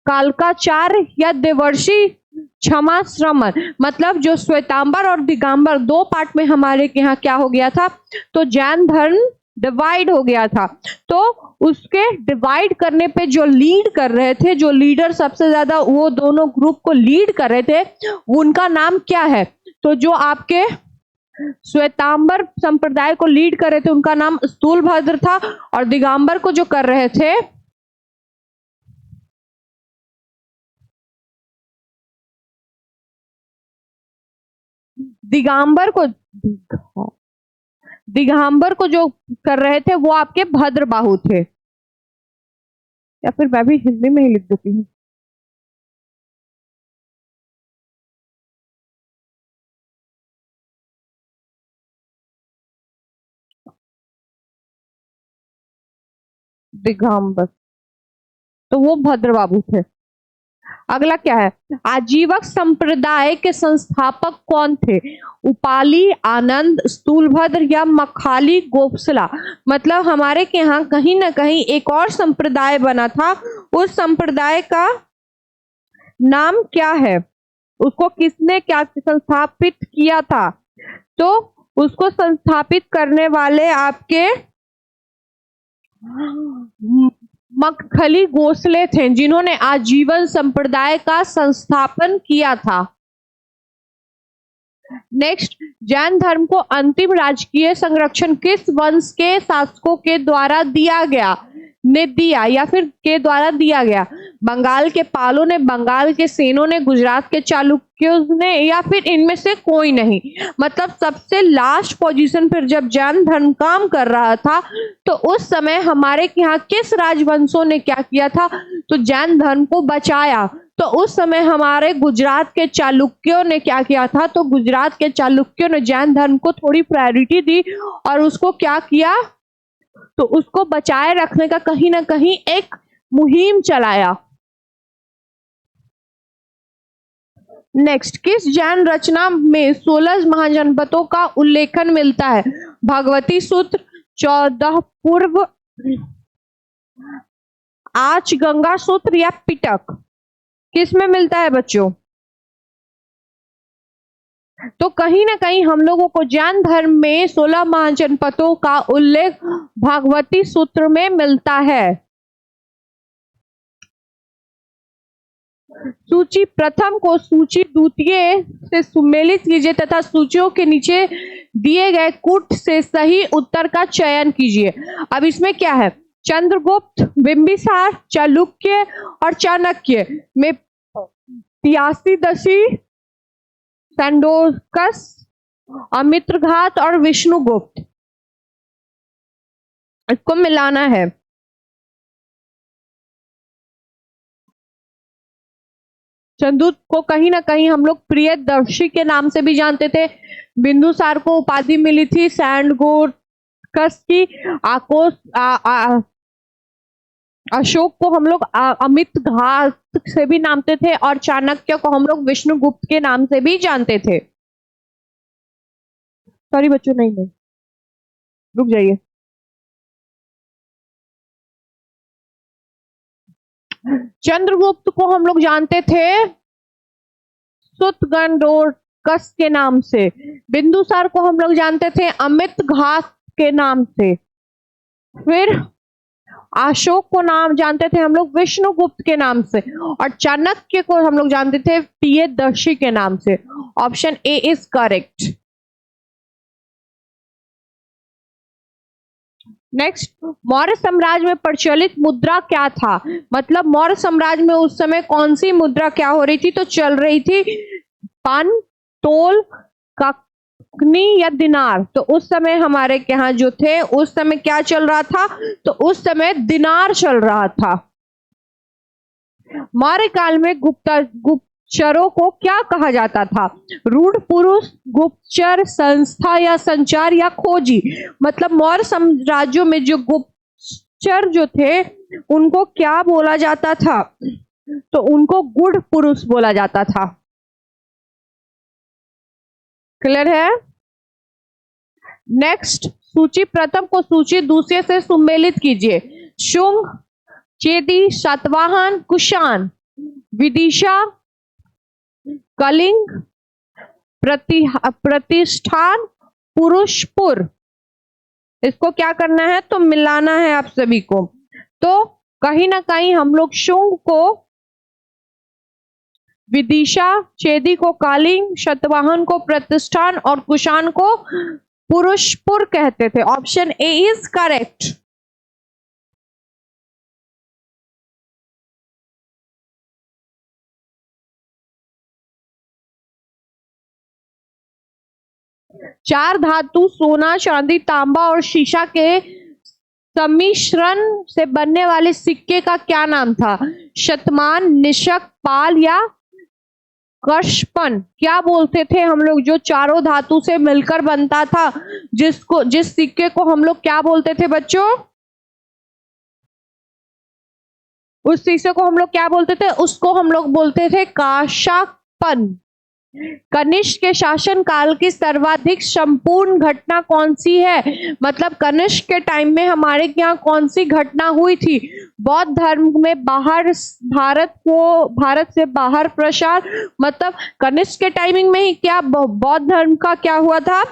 कालकाचार्य या देवर्षि क्षमा श्रमण। मतलब जो श्वेतांबर और दिगंबर दो पार्ट में हमारे यहाँ क्या हो गया था, तो जैन धर्म डिवाइड हो गया था। तो उसके डिवाइड करने पे जो लीड कर रहे थे, जो लीडर सबसे ज्यादा वो दोनों ग्रुप को लीड कर रहे थे, उनका नाम क्या है, तो जो आपके श्वेतांबर संप्रदाय को लीड कर रहे थे उनका नाम स्थूलभद्र था, और दिगंबर को जो कर रहे थे, दिगंबर को दिगंबर को जो कर रहे थे वो आपके भद्रबाहु थे। या फिर मैं भी हिंदी में ही लिख देती हूँ। दिगंबर, तो वो भद्र बाबू थे। अगला क्या है, आजीवक संप्रदाय के संस्थापक कौन थे? उपाली, आनंद, स्थूलभद्र या मखाली गोपसला। मतलब हमारे के यहाँ कहीं ना कहीं एक और संप्रदाय बना था, उस संप्रदाय का नाम क्या है, उसको किसने क्या संस्थापित किया था? तो उसको संस्थापित करने वाले आपके मखली गोसले थे, जिन्होंने आजीवन संप्रदाय का संस्थापन किया था। नेक्स्ट, जैन धर्म को अंतिम राजकीय संरक्षण किस वंश के शासकों के द्वारा दिया गया? ने दिया या फिर के द्वारा दिया गया? बंगाल के पालों ने, बंगाल के सेनों ने, गुजरात के चालुक्यों ने, या फिर इनमें से कोई नहीं। मतलब सबसे लास्ट पोजीशन पर जब जैन धर्म काम कर रहा था तो उस समय हमारे यहाँ किस राजवंशों ने क्या किया था? तो जैन धर्म को बचाया। तो उस समय हमारे गुजरात के चालुक्यों ने क्या किया था? तो गुजरात के चालुक्यों ने जैन धर्म को थोड़ी प्रायोरिटी दी और उसको क्या किया? तो उसको बचाए रखने का कहीं ना कहीं एक मुहिम चलाया। नेक्स्ट, किस जैन रचना में 16 महाजनपदों का उल्लेखन मिलता है? भगवती सूत्र, 14 पूर्व, आच गंगा सूत्र या पिटक? किस में मिलता है बच्चों? तो कहीं ना कहीं हम लोगों को जैन धर्म में 16 महाजनपदों का उल्लेख भगवती सूत्र में मिलता है। सूची प्रथम को सूची द्वितीय से सुमेलित कीजिए तथा सूचियों के नीचे दिए गए कूट से सही उत्तर का चयन कीजिए। अब इसमें क्या है? चंद्रगुप्त, बिंबिसार, चालुक्य और चाणक्य में पियासीदशी, सैंडोकस, अमित्रघात और विष्णुगुप्त, इसको मिलाना है। चंद्रगुप्त को कहीं ना कहीं हम लोग प्रियदर्शी के नाम से भी जानते थे। बिंदुसार को उपाधि मिली थी सैंडोकस की, अशोक को हम लोग अमित घात से भी नामते थे और चाणक्य को हम लोग विष्णुगुप्त के नाम से भी जानते थे। सॉरी बच्चों, नहीं, रुक जाइए। चंद्रगुप्त को हम लोग जानते थे सुतगंडोरकस के नाम से, बिंदुसार को हम लोग जानते थे अमित घात के नाम से, फिर अशोक को नाम जानते थे हम लोग विष्णुगुप्त के नाम से, और चाणक्य को हम लोग जानते थे प्रियदर्शी के नाम से। Option A is correct. Next, Maurya साम्राज्य में प्रचलित मुद्रा क्या था? मतलब मौर्य साम्राज्य में उस समय कौन सी मुद्रा क्या हो रही थी? तो चल रही थी पान, तोल, ककनी या दिनार। तो उस समय हमारे यहाँ जो थे उस समय क्या चल रहा था? तो उस समय दिनार चल रहा था। मौर्य काल में गुप्तचरों को क्या कहा जाता था? रूढ़ पुरुष, गुप्तचर, संस्था या संचार या खोजी। मतलब मौर्य साम्राज्यों में जो गुप्तचर जो थे उनको क्या बोला जाता था? तो उनको गुढ़ पुरुष बोला जाता था। क्लियर है? नेक्स्ट, सूची प्रथम को सूची दूसरे से सुमेलित कीजिए। शुंग, चेदी, सातवाहन, कुषाण, विदिशा, कलिंग, प्रतिष्ठान, पुरुषपुर। इसको क्या करना है? तो मिलाना है आप सभी को। तो कहीं ना कहीं हम लोग शुंग को विदिशा, चेदी को कालिंग, शतवाहन को प्रतिष्ठान और कुषाण को पुरुषपुर कहते थे। Option A is correct. चार धातु सोना, चांदी, तांबा और शीशा के सम्मिश्रण से बनने वाले सिक्के का क्या नाम था? शतमान, निशक, पाल या कर्षपन। क्या बोलते थे हम लोग जो चारों धातु से मिलकर बनता था, जिस सिक्के को हम लोग क्या बोलते थे बच्चों? उस चीज को हम लोग क्या बोलते थे, उसको हम लोग बोलते थे काशापन। कनिष्क के शासन काल की सर्वाधिक संपूर्ण घटना कौन सी है, मतलब कनिष्क के टाइम में हमारे यहाँ कौन सी घटना हुई थी। बौद्ध धर्म में भारत से बाहर प्रसार, मतलब कनिष्क के टाइमिंग में ही क्या बौद्ध धर्म का क्या हुआ था,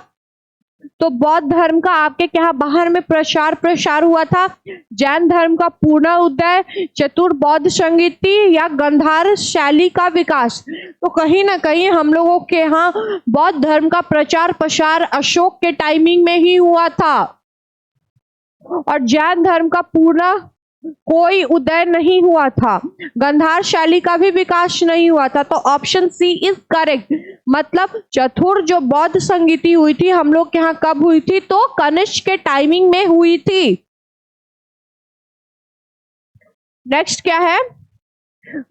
तो बौद्ध धर्म का आपके क्या बाहर में प्रसार हुआ था। जैन धर्म का पूर्ण उदय, चतुर्बौद्ध संगीति या गंधार शैली का विकास। तो कहीं ना कहीं हम लोगों के यहाँ बौद्ध धर्म का प्रचार प्रसार अशोक के टाइमिंग में ही हुआ था, और जैन धर्म का पूर्ण कोई उदय नहीं हुआ था, गंधार शैली का भी विकास नहीं हुआ था। तो ऑप्शन सी इज करेक्ट, मतलब चतुर जो बौद्ध संगीति हुई थी हम लोग के यहाँ कब हुई थी, तो कनिष्क के टाइमिंग में हुई थी। नेक्स्ट क्या है,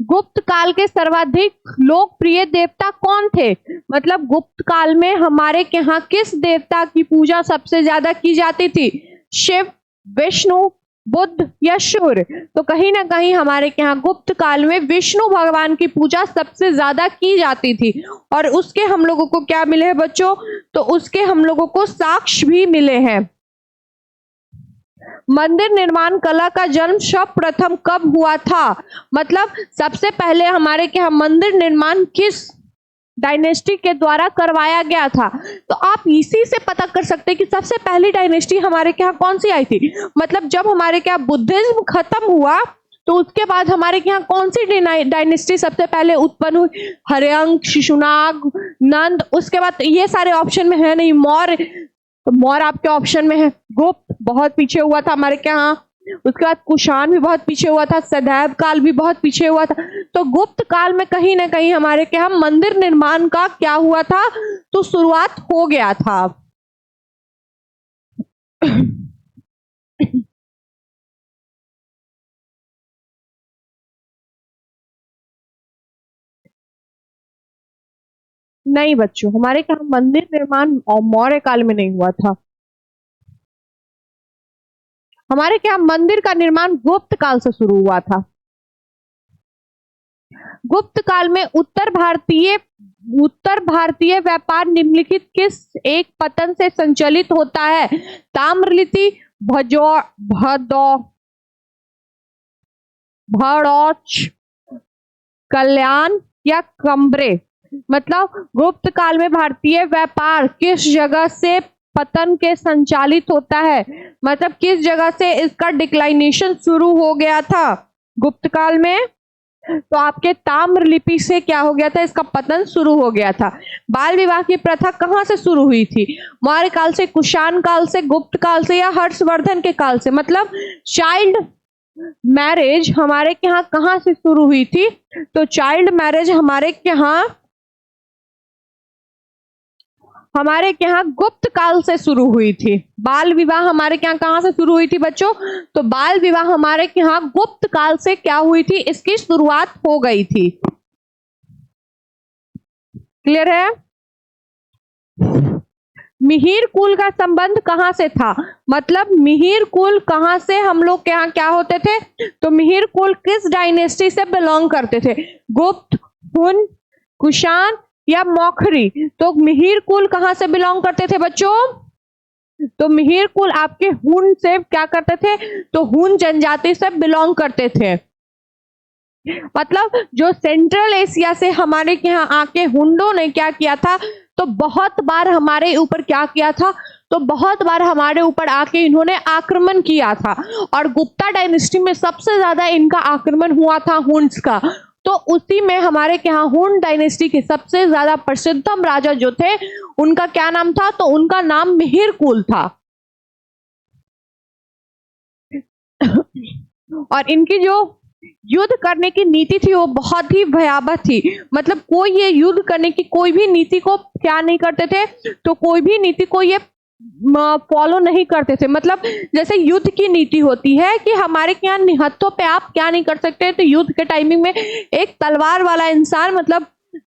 गुप्त काल के सर्वाधिक लोकप्रिय देवता कौन थे, मतलब गुप्त काल में हमारे यहाँ किस देवता की पूजा सबसे ज्यादा की जाती थी, शिव, विष्णु, बुद्ध या सूर्य। तो कहीं ना कहीं हमारे यहाँ गुप्त काल में विष्णु भगवान की पूजा सबसे ज्यादा की जाती थी, और उसके हम लोगों को क्या मिले हैं बच्चों, तो उसके हम लोगों को साक्ष्य भी मिले हैं। मंदिर निर्माण कला का जन्म सर्वप्रथम कब हुआ था, मतलब सबसे पहले हमारे यहाँ मंदिर निर्माण किस डायनेस्टी के द्वारा करवाया गया था। तो आप इसी से पता कर सकते हैं कि सबसे पहली डायनेस्टी हमारे यहाँ कौन सी आई थी, मतलब जब हमारे यहाँ बुद्धिज्म खत्म हुआ तो उसके बाद हमारे यहाँ कौन सी डायनेस्टी सबसे पहले उत्पन्न हुई, हर्यंक, शिशुनाग, नंद। उसके बाद ये सारे ऑप्शन में है नहीं, मौर्य, तो मौर्य आपके ऑप्शन में है। गुप्त बहुत पीछे हुआ था हमारे यहाँ, उसके बाद कुषाण भी बहुत पीछे हुआ था, सदैव काल भी बहुत पीछे हुआ था। तो गुप्त काल में कहीं ना कहीं हमारे क्या मंदिर निर्माण का क्या हुआ था, तो शुरुआत हो गया था। नहीं बच्चों, हमारे यहाँ मंदिर निर्माण मौर्य काल में नहीं हुआ था, हमारे क्या मंदिर का निर्माण गुप्त काल से शुरू हुआ था। गुप्त काल में उत्तर भारतीय व्यापार निम्नलिखित किस एक पतन से संचालित होता है, ताम्रलिप्ति, भड़ौच, कल्याण या कम्बरे। मतलब गुप्त काल में भारतीय व्यापार किस जगह से पतन के संचालित होता है, मतलब किस जगह से इसका डिक्लाइनेशन शुरू हो गया था गुप्त काल में, तो आपके ताम्रलिपि से क्या हो गया था, इसका पतन शुरू हो गया था। बाल विवाह की प्रथा कहां से शुरू हुई थी, मौर्य काल से, कुषाण काल से, गुप्त काल से या हर्षवर्धन के काल से। मतलब चाइल्ड मैरिज हमारे यहाँ कहां से शुरू हुई थी, तो चाइल्ड मैरिज हमारे यहाँ गुप्त काल से शुरू हुई थी। बाल विवाह हमारे यहाँ कहां से शुरू हुई थी बच्चों, तो बाल विवाह हमारे यहाँ गुप्त काल से क्या हुई थी, इसकी शुरुआत हो गई थी। क्लियर है। मिहिर कुल का संबंध कहां से था, मतलब मिहिर कुल कहां से हम लोग के यहाँ क्या होते थे, तो मिहिर कुल किस डायनेस्टी से बिलोंग करते थे, गुप्त, हुन, कुषाण या मौखरी। तो मिहिर कुल कहां से बिलोंग करते थे बच्चों, तो मिहिर कुल आपके हुन से क्या करते थे, तो हुन जनजाति से बिलोंग करते थे। मतलब जो सेंट्रल एशिया से हमारे यहाँ आके हुंडों ने क्या किया था, तो बहुत बार हमारे ऊपर क्या किया था, तो बहुत बार हमारे ऊपर आके इन्होंने आक्रमण किया था, और गुप्ता डायनेस्टी में सबसे ज्यादा इनका आक्रमण हुआ था हुन्स का। तो उसी में हमारे यहाँ हुन डायनेस्टी के सबसे ज्यादा प्रसिद्धतम राजा जो थे उनका क्या नाम था, तो उनका नाम मिहिर कुल था। और इनकी जो युद्ध करने की नीति थी वो बहुत ही भयावह थी, मतलब कोई ये युद्ध करने की कोई भी नीति को क्या नहीं करते थे, तो कोई भी नीति को ये फॉलो नहीं करते थे। मतलब जैसे युद्ध की नीति होती है कि हमारे यहाँ निहत्थों पे आप क्या नहीं कर सकते, तो युद्ध के टाइमिंग में एक तलवार वाला इंसान मतलब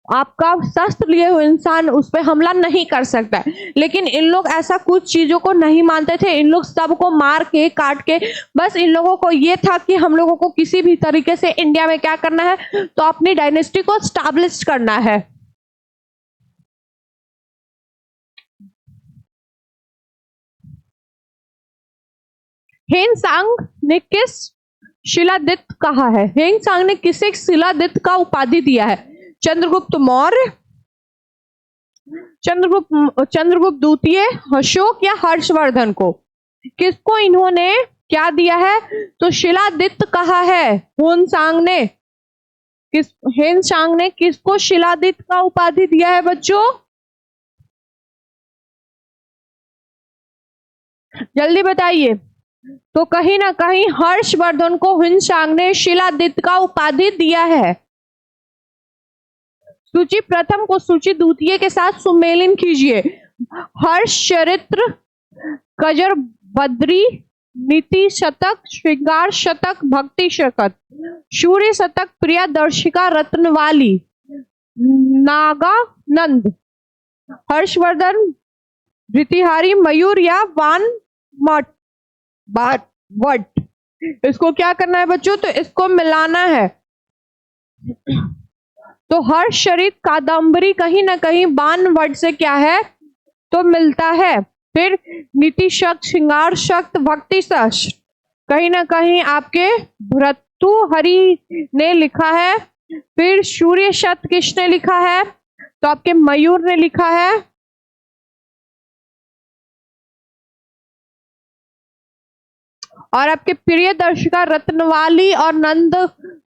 आपका शस्त्र लिए हुए इंसान उस पर हमला नहीं कर सकता है। लेकिन इन लोग ऐसा कुछ चीजों को नहीं मानते थे। इन लोग सबको मार के काट के, बस इन लोगों को ये था कि हम लोगों को किसी भी तरीके से इंडिया में क्या करना है, तो अपनी डायनेस्टी को स्टैब्लिश करना है। हेनसांग ने किस शिलादित कहा है? हेनसांग ने किसे शिलादित का उपाधि दिया है? चंद्रगुप्त मौर्य, चंद्रगुप्त द्वितीय, अशोक या हर्षवर्धन को? किसको इन्होंने क्या दिया है? तो शिलादित कहा है। हेनसांग ने किसको शिलादित का उपाधि दिया है बच्चों? जल्दी बताइए। तो कहीं ना कहीं हर्षवर्धन को हेनसांग ने शिलादित का उपाधि दिया है। सूची प्रथम को सूची द्वितीय के साथ सुमेलित कीजिए। हर्ष चरित्र, कजर बद्री, नीति शतक, श्रृंगार शतक, भक्ति शतक, सूर्य शतक, प्रियदर्शिका, रत्नवाली, नागानंद, हर्षवर्धन, भृतिहारी, मयूर या वानमट वट? इसको क्या करना है बच्चों? तो इसको मिलाना है। तो हर्षचरित कादंबरी कहीं ना कहीं वानवट से क्या है, तो मिलता है। फिर नीति शक्त, श्रृंगार शक्त, भक्ति शक्त कहीं ना कहीं आपके भर्तृहरि ने लिखा है। फिर सूर्य शक्त किसने लिखा है? तो आपके मयूर ने लिखा है। और आपके प्रियदर्शिका, रत्नवाली और नंद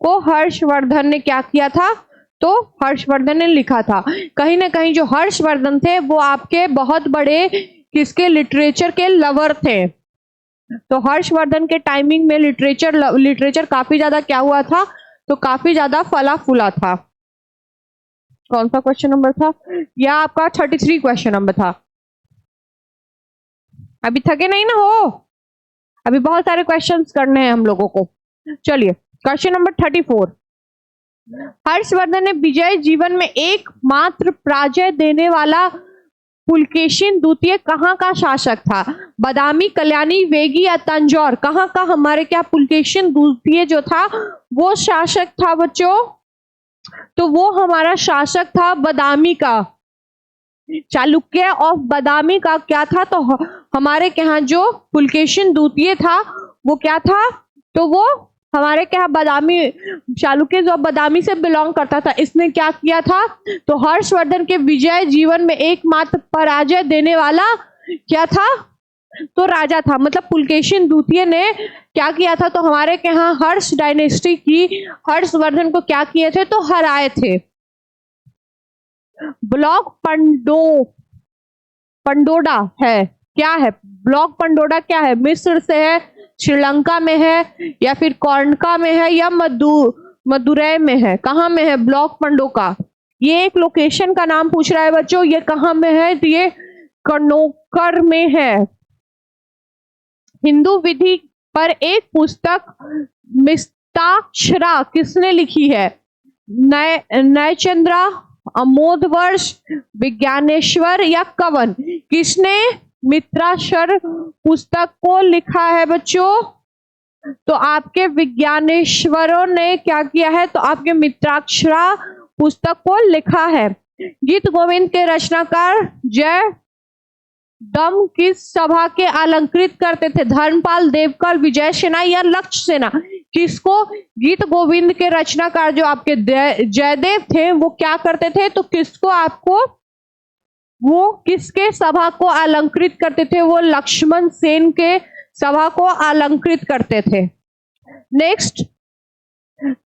को हर्षवर्धन ने क्या किया था? तो हर्षवर्धन ने लिखा था। कहीं ना कहीं जो हर्षवर्धन थे वो आपके बहुत बड़े किसके? लिटरेचर के लवर थे। तो हर्षवर्धन के टाइमिंग में लिटरेचर काफी ज्यादा क्या हुआ था? तो काफी ज्यादा फला फूला था। कौन सा क्वेश्चन नंबर था? या आपका 33 क्वेश्चन नंबर था। अभी थके नहीं ना हो? अभी बहुत सारे क्वेश्चंस करने हैं हम लोगों को। चलिए क्वेश्चन नंबर 34। हर्षवर्धन ने विजय जीवन में एकमात्र पराजय देने वाला पुलकेशिन द्वितीय कहाँ का शासक था? बादामी, कल्याणी, वेगी या तंजौर? कहाँ का हमारे क्या पुलकेशिन द्वितीय जो था वो शासक था बच्चों? तो वो हमारा शासक था बादामी का। चालुक्य ऑफ बादामी का क्या था? तो हमारे के यहाँ जो पुलकेशिन द्वितीय था वो क्या था? तो वो हमारे के यहाँ बादामी, चालुक्य जो बादामी से बिलोंग करता था, इसने क्या किया था? तो हर्षवर्धन के विजय जीवन में एकमात्र पराजय देने वाला क्या था? तो राजा था। मतलब पुलकेशिन द्वितीय ने क्या किया था? तो हमारे के यहाँ हर्ष डायनेस्टी की हर्षवर्धन को क्या किए थे? तो हराए थे। ब्लॉक पंडोडा है क्या है? ब्लॉक पंडोडा क्या है? मिस्र से है, श्रीलंका में है, या फिर कर्नाटका में है, या मदुरै में है? कहाँ में है ब्लॉक पंडोका? ये एक लोकेशन का नाम पूछ रहा है बच्चों। ये कहाँ में है? तो ये कर्नाटक में है। हिंदू विधि पर एक पुस्तक मिताक्षरा किसने लिखी है? नयचंद्रा, अमोधवर्ष, विज्ञानेश्वर या कवन? किसने मित्राक्षर पुस्तक को लिखा है बच्चों? तो आपके विज्ञानेश्वरों ने क्या किया है? तो आपके मित्राक्षरा पुस्तक को लिखा है। गीत गोविंद के रचनाकार जय दम किस सभा के अलंकृत करते थे? धर्मपाल, देवकर, विजय सेना या लक्ष्य सेना? किसको? गीत गोविंद के रचनाकार जो आपके जयदेव थे वो क्या करते थे? तो किसको आपको, वो किसके सभा को अलंकृत करते थे? वो लक्ष्मण सेन के सभा को अलंकृत करते थे। नेक्स्ट,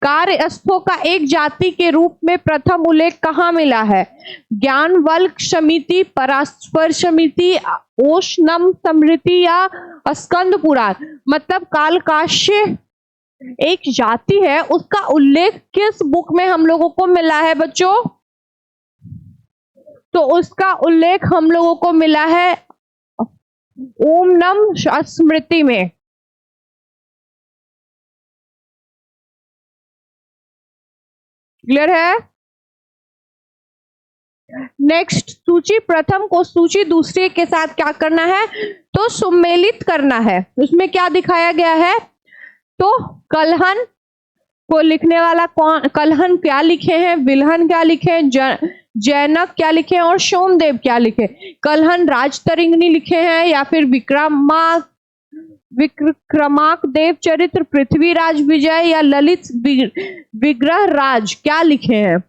कार्यस्थों का एक जाति के रूप में प्रथम उल्लेख कहाँ मिला है? ज्ञानवल्क समिति, परास्पर समिति, ओशनम स्मृति या स्कंद पुराण? मतलब कालकाश्य एक जाति है, उसका उल्लेख किस बुक में हम लोगों को मिला है बच्चों? तो उसका उल्लेख हम लोगों को मिला है ओमनम स्मृति में। क्लियर है? नेक्स्ट, सूची प्रथम को सूची दूसरे के साथ क्या करना है, तो सुमेलित करना है। उसमें क्या दिखाया गया है, तो कलहन को लिखने वाला कौन, कलहन क्या लिखे हैं, विल्हन क्या लिखे हैं, जैनक क्या लिखे हैं और सोमदेव क्या लिखे। कलहन राजतरंगिणी लिखे हैं या फिर विक्रमाक देव चरित्र, पृथ्वीराज विजय या ललित विग्रह राज क्या लिखे हैं,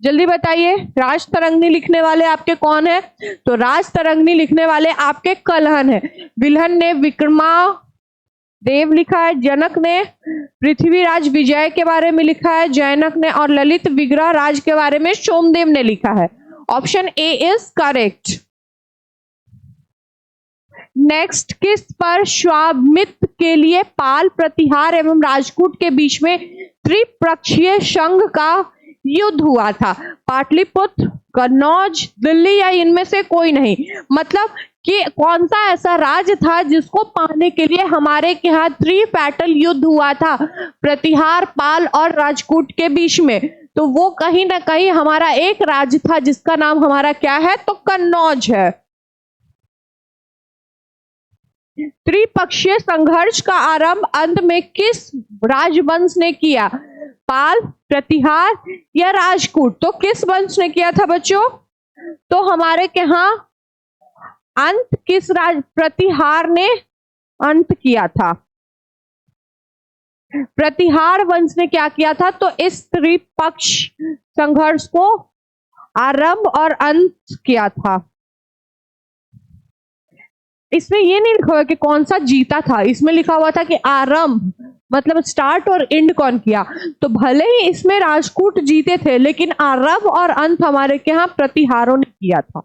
जल्दी बताइए। राजतरंगिणी लिखने वाले आपके कौन है, तो राजतरंगिणी लिखने वाले आपके कलहन है। विल्हन ने विक्रमा देव लिखा है, जनक ने पृथ्वीराज विजय के बारे में लिखा है जैनक ने, और ललित विग्रह राज के बारे में सोमदेव ने लिखा है। Option A is correct. Next, किस पर स्वामित्व के लिए पाल, प्रतिहार एवं राजकूट के बीच में त्रिपक्षीय संघ का युद्ध हुआ था, पाटलिपुत्र, कन्नौज, दिल्ली या इनमें से कोई नहीं। मतलब कि कौन सा ऐसा राज्य था जिसको पाने के लिए हमारे यहाँ त्रिपैटल युद्ध हुआ था, प्रतिहार, पाल और राजकूट के बीच में, तो वो कहीं ना कहीं हमारा एक राज्य था जिसका नाम हमारा क्या है, तो कन्नौज है। त्रिपक्षीय संघर्ष का आरंभ अंत में किस राजवंश ने किया, पाल, प्रतिहार या राजकूट, तो किस वंश ने किया था बच्चों, तो हमारे यहाँ अंत किस प्रतिहार ने अंत किया था, प्रतिहार वंश ने क्या किया था, तो इस त्रिपक्ष संघर्ष को आरंभ और अंत किया था। इसमें ये नहीं लिखा हुआ कि कौन सा जीता था, इसमें लिखा हुआ था कि आरंभ, मतलब स्टार्ट और एंड कौन किया। तो भले ही इसमें राजकूट जीते थे, लेकिन आरंभ और अंत हमारे यहाँ प्रतिहारों ने किया था।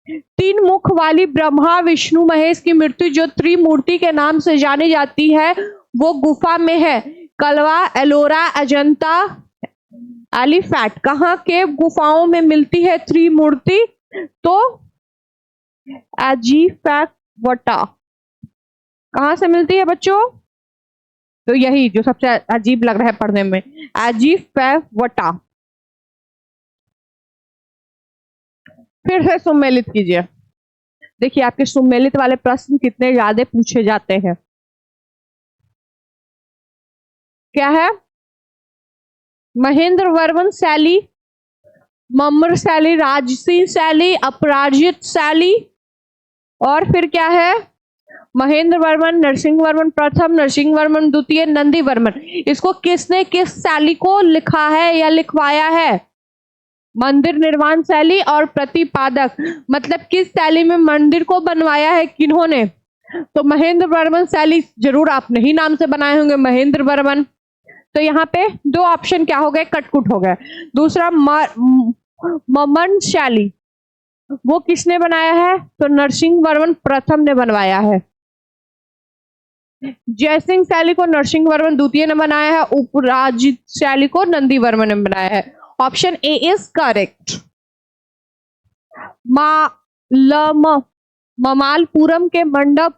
तीन मुख वाली ब्रह्मा विष्णु महेश की मृत्यु जो त्रिमूर्ति के नाम से जानी जाती है वो गुफा में है, कलवा, एलोरा, अजंता, एलिफैट, कहाँ के गुफाओं में मिलती है त्रिमूर्ति, तो एजिफैक्वटा, कहां से मिलती है बच्चों, तो यही जो सबसे अजीब लग रहा है पढ़ने में, एजिफैक्वटा। फिर से सुमेलित कीजिए। देखिए आपके सुमेलित वाले प्रश्न कितने ज्यादा पूछे जाते हैं। क्या है, महेंद्र वर्मन शैली, मम्मर शैली, राजसी शैली, अपराजित शैली, और फिर क्या है, महेंद्र वर्मन, नरसिंह वर्मन प्रथम, नरसिंह वर्मन द्वितीय, नंदी वर्मन। इसको किसने किस शैली को लिखा है या लिखवाया है, मंदिर निर्माण शैली और प्रतिपादक, मतलब किस शैली में मंदिर को बनवाया है किन्होंने, तो महेंद्र वर्मन शैली जरूर आपने ही नाम से बनाए होंगे, महेंद्र वर्मन। तो यहाँ पे दो ऑप्शन क्या हो गए, कटकुट हो गए। दूसरा ममन शैली, वो किसने बनाया है, तो नरसिंह वर्मन प्रथम ने बनवाया है। जयसिंह शैली को नरसिंह वर्मन द्वितीय ने बनाया है, उपराजित शैली को नंदी वर्मन ने बनाया है। Option A is correct. Mamallapuram के मंडप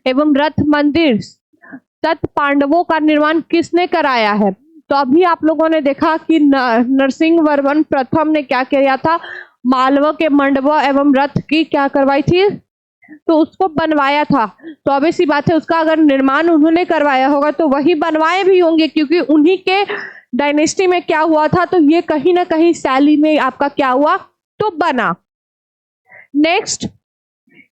एवं रथ मंदिर सत पांडवों का निर्माण किसने कराया है, तो अभी आप लोगों ने देखा कि नरसिंह वर्मन प्रथम ने क्या किया था, मालवा के मंडप एवं रथ की क्या करवाई थी, तो उसको बनवाया था। तो अब ऐसी बात है, उसका अगर निर्माण उन्होंने करवाया होगा तो वही बनवाए भी होंगे, क्योंकि उन्हीं के डायनेस्टी में क्या हुआ था, तो ये कहीं ना कहीं शैली में आपका क्या हुआ, तो बना। नेक्स्ट,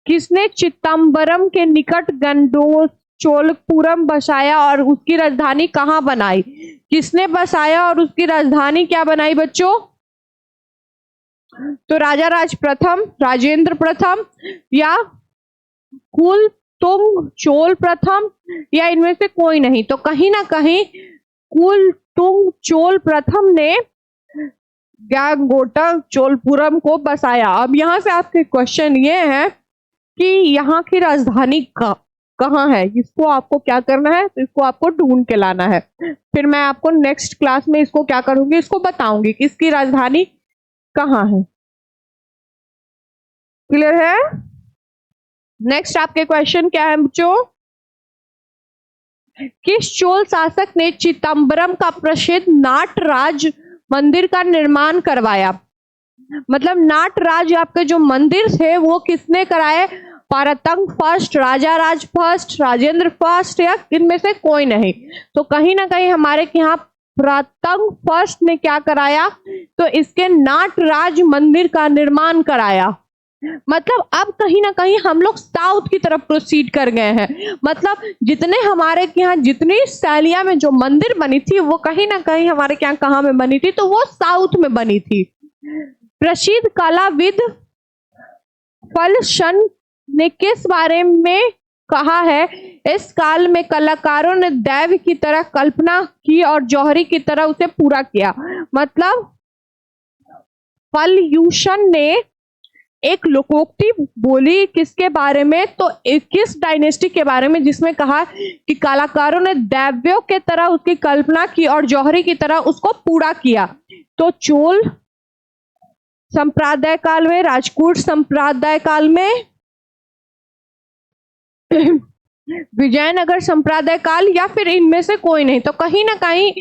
किसने चिदम्बरम के निकट गंडोचोलपुरम बसाया और उसकी राजधानी कहाँ बनाई, किसने बसाया और उसकी राजधानी क्या बनाई बच्चों, तो राजा राज प्रथम, राजेंद्र प्रथम या कुलतुंग चोल प्रथम, या इनमें से कोई नहीं। तो कहीं ना कहीं कुलतुंग चोल प्रथम ने गंगोटा चोलपुरम को बसाया। अब यहां से आपके क्वेश्चन ये है कि यहाँ की राजधानी कहाँ है, इसको आपको क्या करना है, तो इसको आपको ढूंढ के लाना है। फिर मैं आपको नेक्स्ट क्लास में इसको क्या करूंगी, इसको बताऊंगी कि इसकी राजधानी कहाँ है। क्लियर है। नेक्स्ट आपके क्वेश्चन क्या है बच्चों, किस चोल शासक ने चिदम्बरम का प्रसिद्ध नाटराज मंदिर का निर्माण करवाया, मतलब नाटराज आपके जो मंदिर थे वो किसने कराए? पारतंग फर्स्ट, राजा राज फर्स्ट, राजेंद्र फर्स्ट, या इनमें से कोई नहीं। तो कहीं ना कहीं हमारे यहाँ पारतंग फर्स्ट ने क्या कराया? तो इसके नाटराज मंदिर का निर्माण कराया। मतलब अब कहीं ना कहीं हम लोग साउथ की तरफ प्रोसीड कर गए हैं। मतलब जितने हमारे यहाँ जितनी शैलियां में जो मंदिर बनी थी वो कहीं ना कहीं हमारे यहाँ कहाँ में बनी थी? तो वो साउथ में बनी थी। प्रसिद्ध कलाविद फलशन ने किस बारे में कहा है? इस काल में कलाकारों ने दैव की तरह कल्पना की और जौहरी की तरह उसे पूरा किया। मतलब फलयूशन ने एक लोकोक्ति बोली किसके बारे में? तो किस डायनेस्टी के बारे में, जिसमें कहा कि कलाकारों ने दैव्यों के तरह उसकी कल्पना की और जौहरी की तरह उसको पूरा किया। तो चोल संप्रदाय काल में, राजपूत संप्रदाय काल में, विजयनगर संप्रदाय काल, या फिर इनमें से कोई नहीं। तो कहीं ना कहीं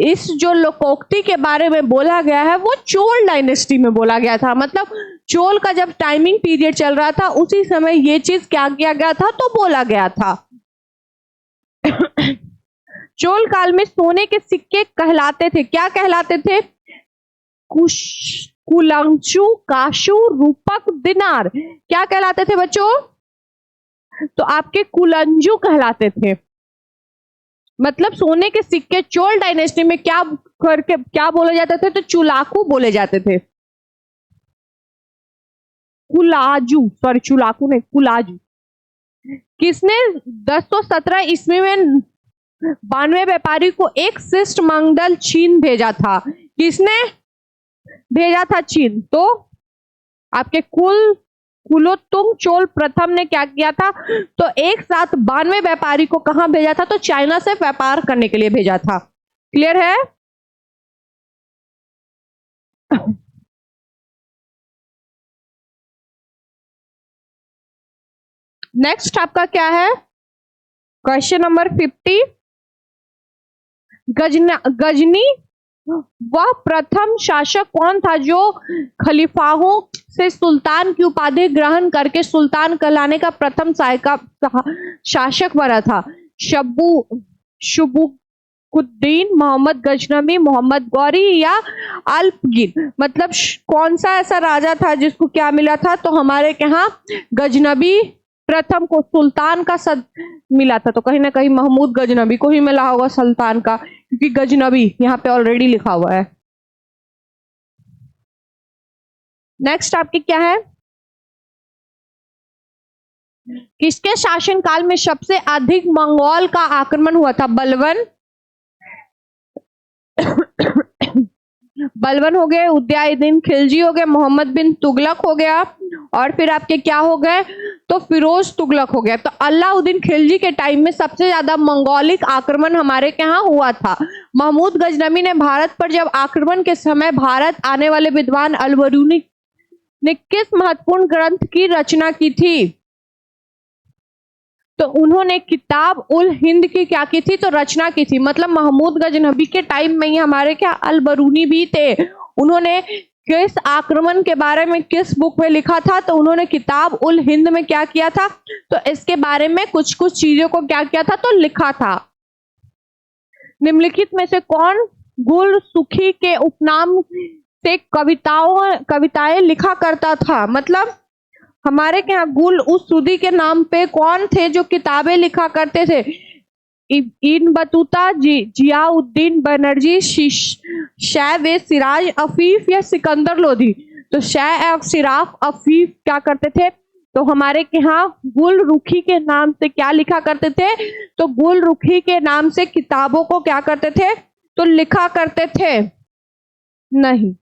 इस जो लोकोक्ति के बारे में बोला गया है वो चोल डायनेस्टी में बोला गया था। मतलब चोल का जब टाइमिंग पीरियड चल रहा था उसी समय ये चीज क्या किया गया था? तो बोला गया था। चोल काल में सोने के सिक्के कहलाते थे, क्या कहलाते थे? कुलंचु, काशु, रूपक, दिनार। क्या कहलाते थे बच्चों? तो आपके कुलंजू कहलाते थे। मतलब सोने के सिक्के चोल डायनेस्टी में क्या करके क्या बोले जाते थे? तो चुलाकू बोले जाते थे। कुलाजू, सॉरी चुलाकू नहीं, कुलाजू। किसने 1017 ईस्वी में 92 व्यापारी को एक शिष्ट मंडल चीन भेजा था? किसने भेजा था? चीन। तो आपके कुलोत्तुंग चोल प्रथम ने क्या किया था? तो एक साथ 92 व्यापारी को कहां भेजा था? तो चाइना से व्यापार करने के लिए भेजा था। क्लियर है? नेक्स्ट आपका क्या है? Question number 50। गजनी वह प्रथम शासक कौन था जो खलीफाओं से सुल्तान की उपाधि ग्रहण करके सुल्तान कहलाने का प्रथम शासक बना था? शुबुकुद्दीन, मोहम्मद गजनबी, मोहम्मद गौरी, या अल्पगीर। मतलब कौन सा ऐसा राजा था जिसको क्या मिला था? तो हमारे यहाँ गजनबी प्रथम को सुल्तान का सद मिला था। तो कहीं ना कहीं महमूद गजनबी को ही मिला होगा सुल्तान का, क्योंकि गजनबी यहाँ पे ऑलरेडी लिखा हुआ है। नेक्स्ट आपकी क्या है? किसके शासनकाल में सबसे अधिक मंगोल का आक्रमण हुआ था? बलवन बलवन हो गए, उदयउद्दीन खिलजी हो गए, मोहम्मद बिन तुगलक हो गया, और फिर आपके क्या हो गए? तो फिरोज तुगलक हो गया। तो अलाउद्दीन खिलजी के टाइम में सबसे ज्यादा मंगोलिक आक्रमण हमारे यहाँ हुआ था। महमूद गजनबी ने भारत पर जब आक्रमण के समय भारत आने वाले विद्वान अलबरूनी ने किस महत्वपूर्ण ग्रंथ की रचना की थी? तो उन्होंने किताब उल हिंद की क्या की थी? तो रचना की थी। मतलब महमूद गजनबी के टाइम में ही हमारे क्या अलबरूनी भी थे। उन्होंने किस आक्रमण के बारे में किस बुक में लिखा था? तो उन्होंने किताब उल हिंद में क्या किया था? तो इसके बारे में कुछ कुछ चीजों को क्या किया था? तो लिखा था। निम्नलिखित में से कौन गुल सुखी के उपनाम से कविताएं लिखा करता था? मतलब हमारे यहाँ गुल उस सुदी के नाम पे कौन थे जो किताबें लिखा करते थे? इन बतूता, जियाउद्दीन बनर्जी, शैव ए सिराज अफीफ, या सिकंदर लोधी? तो शैव सिराफ अफीफ क्या करते थे? तो हमारे यहाँ गुल रुखी के नाम से क्या लिखा करते थे? तो गुल रुखी के नाम से किताबों को क्या करते थे? तो लिखा करते थे। नहीं,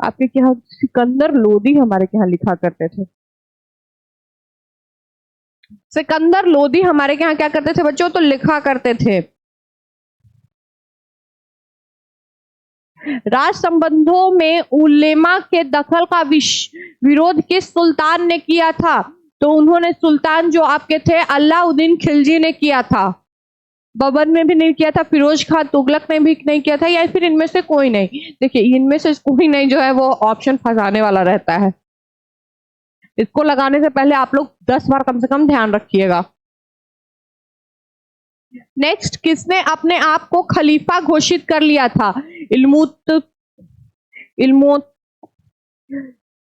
आपके यहाँ सिकंदर लोधी हमारे यहाँ लिखा करते थे। सिकंदर लोधी हमारे यहाँ क्या करते थे बच्चों? तो लिखा करते थे। राज संबंधों में उलेमा के दखल का विरोध किस सुल्तान ने किया था? तो उन्होंने सुल्तान जो आपके थे अलाउद्दीन खिलजी ने किया था। बबर ने भी नहीं किया था, फिरोज खां तुगलक ने भी नहीं किया था, या फिर इनमें से कोई नहीं? देखिए इनमें से कोई नहीं जो है वो ऑप्शन फंसाने वाला रहता है। इसको लगाने से पहले आप लोग 10 बार कम से कम ध्यान रखिएगा। नेक्स्ट, किसने अपने आप को खलीफा घोषित कर लिया था?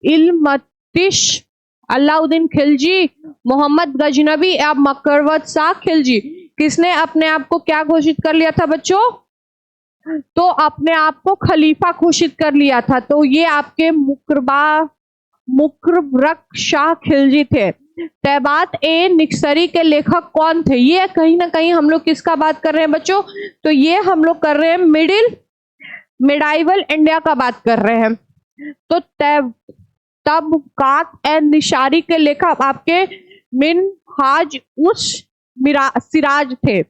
इल्मुतमिश, अलाउद्दीन खिलजी, मोहम्मद गजनबी या मकरवत शाह खिलजी? किसने अपने आप को क्या घोषित कर लिया था बच्चों? तो अपने आप को खलीफा घोषित कर लिया था। तो ये आपके मुकररक शाह खिलजी थे। तैबात ए निक्सरी के लेखक कौन थे? ये कहीं ना कहीं हम लोग किसका बात कर रहे हैं बच्चों? तो ये हम लोग कर रहे हैं मिडाइवल इंडिया का बात कर रहे हैं। तो तबकात ए निशारी के लेखक आपके मिनहाज उस सिराज थे।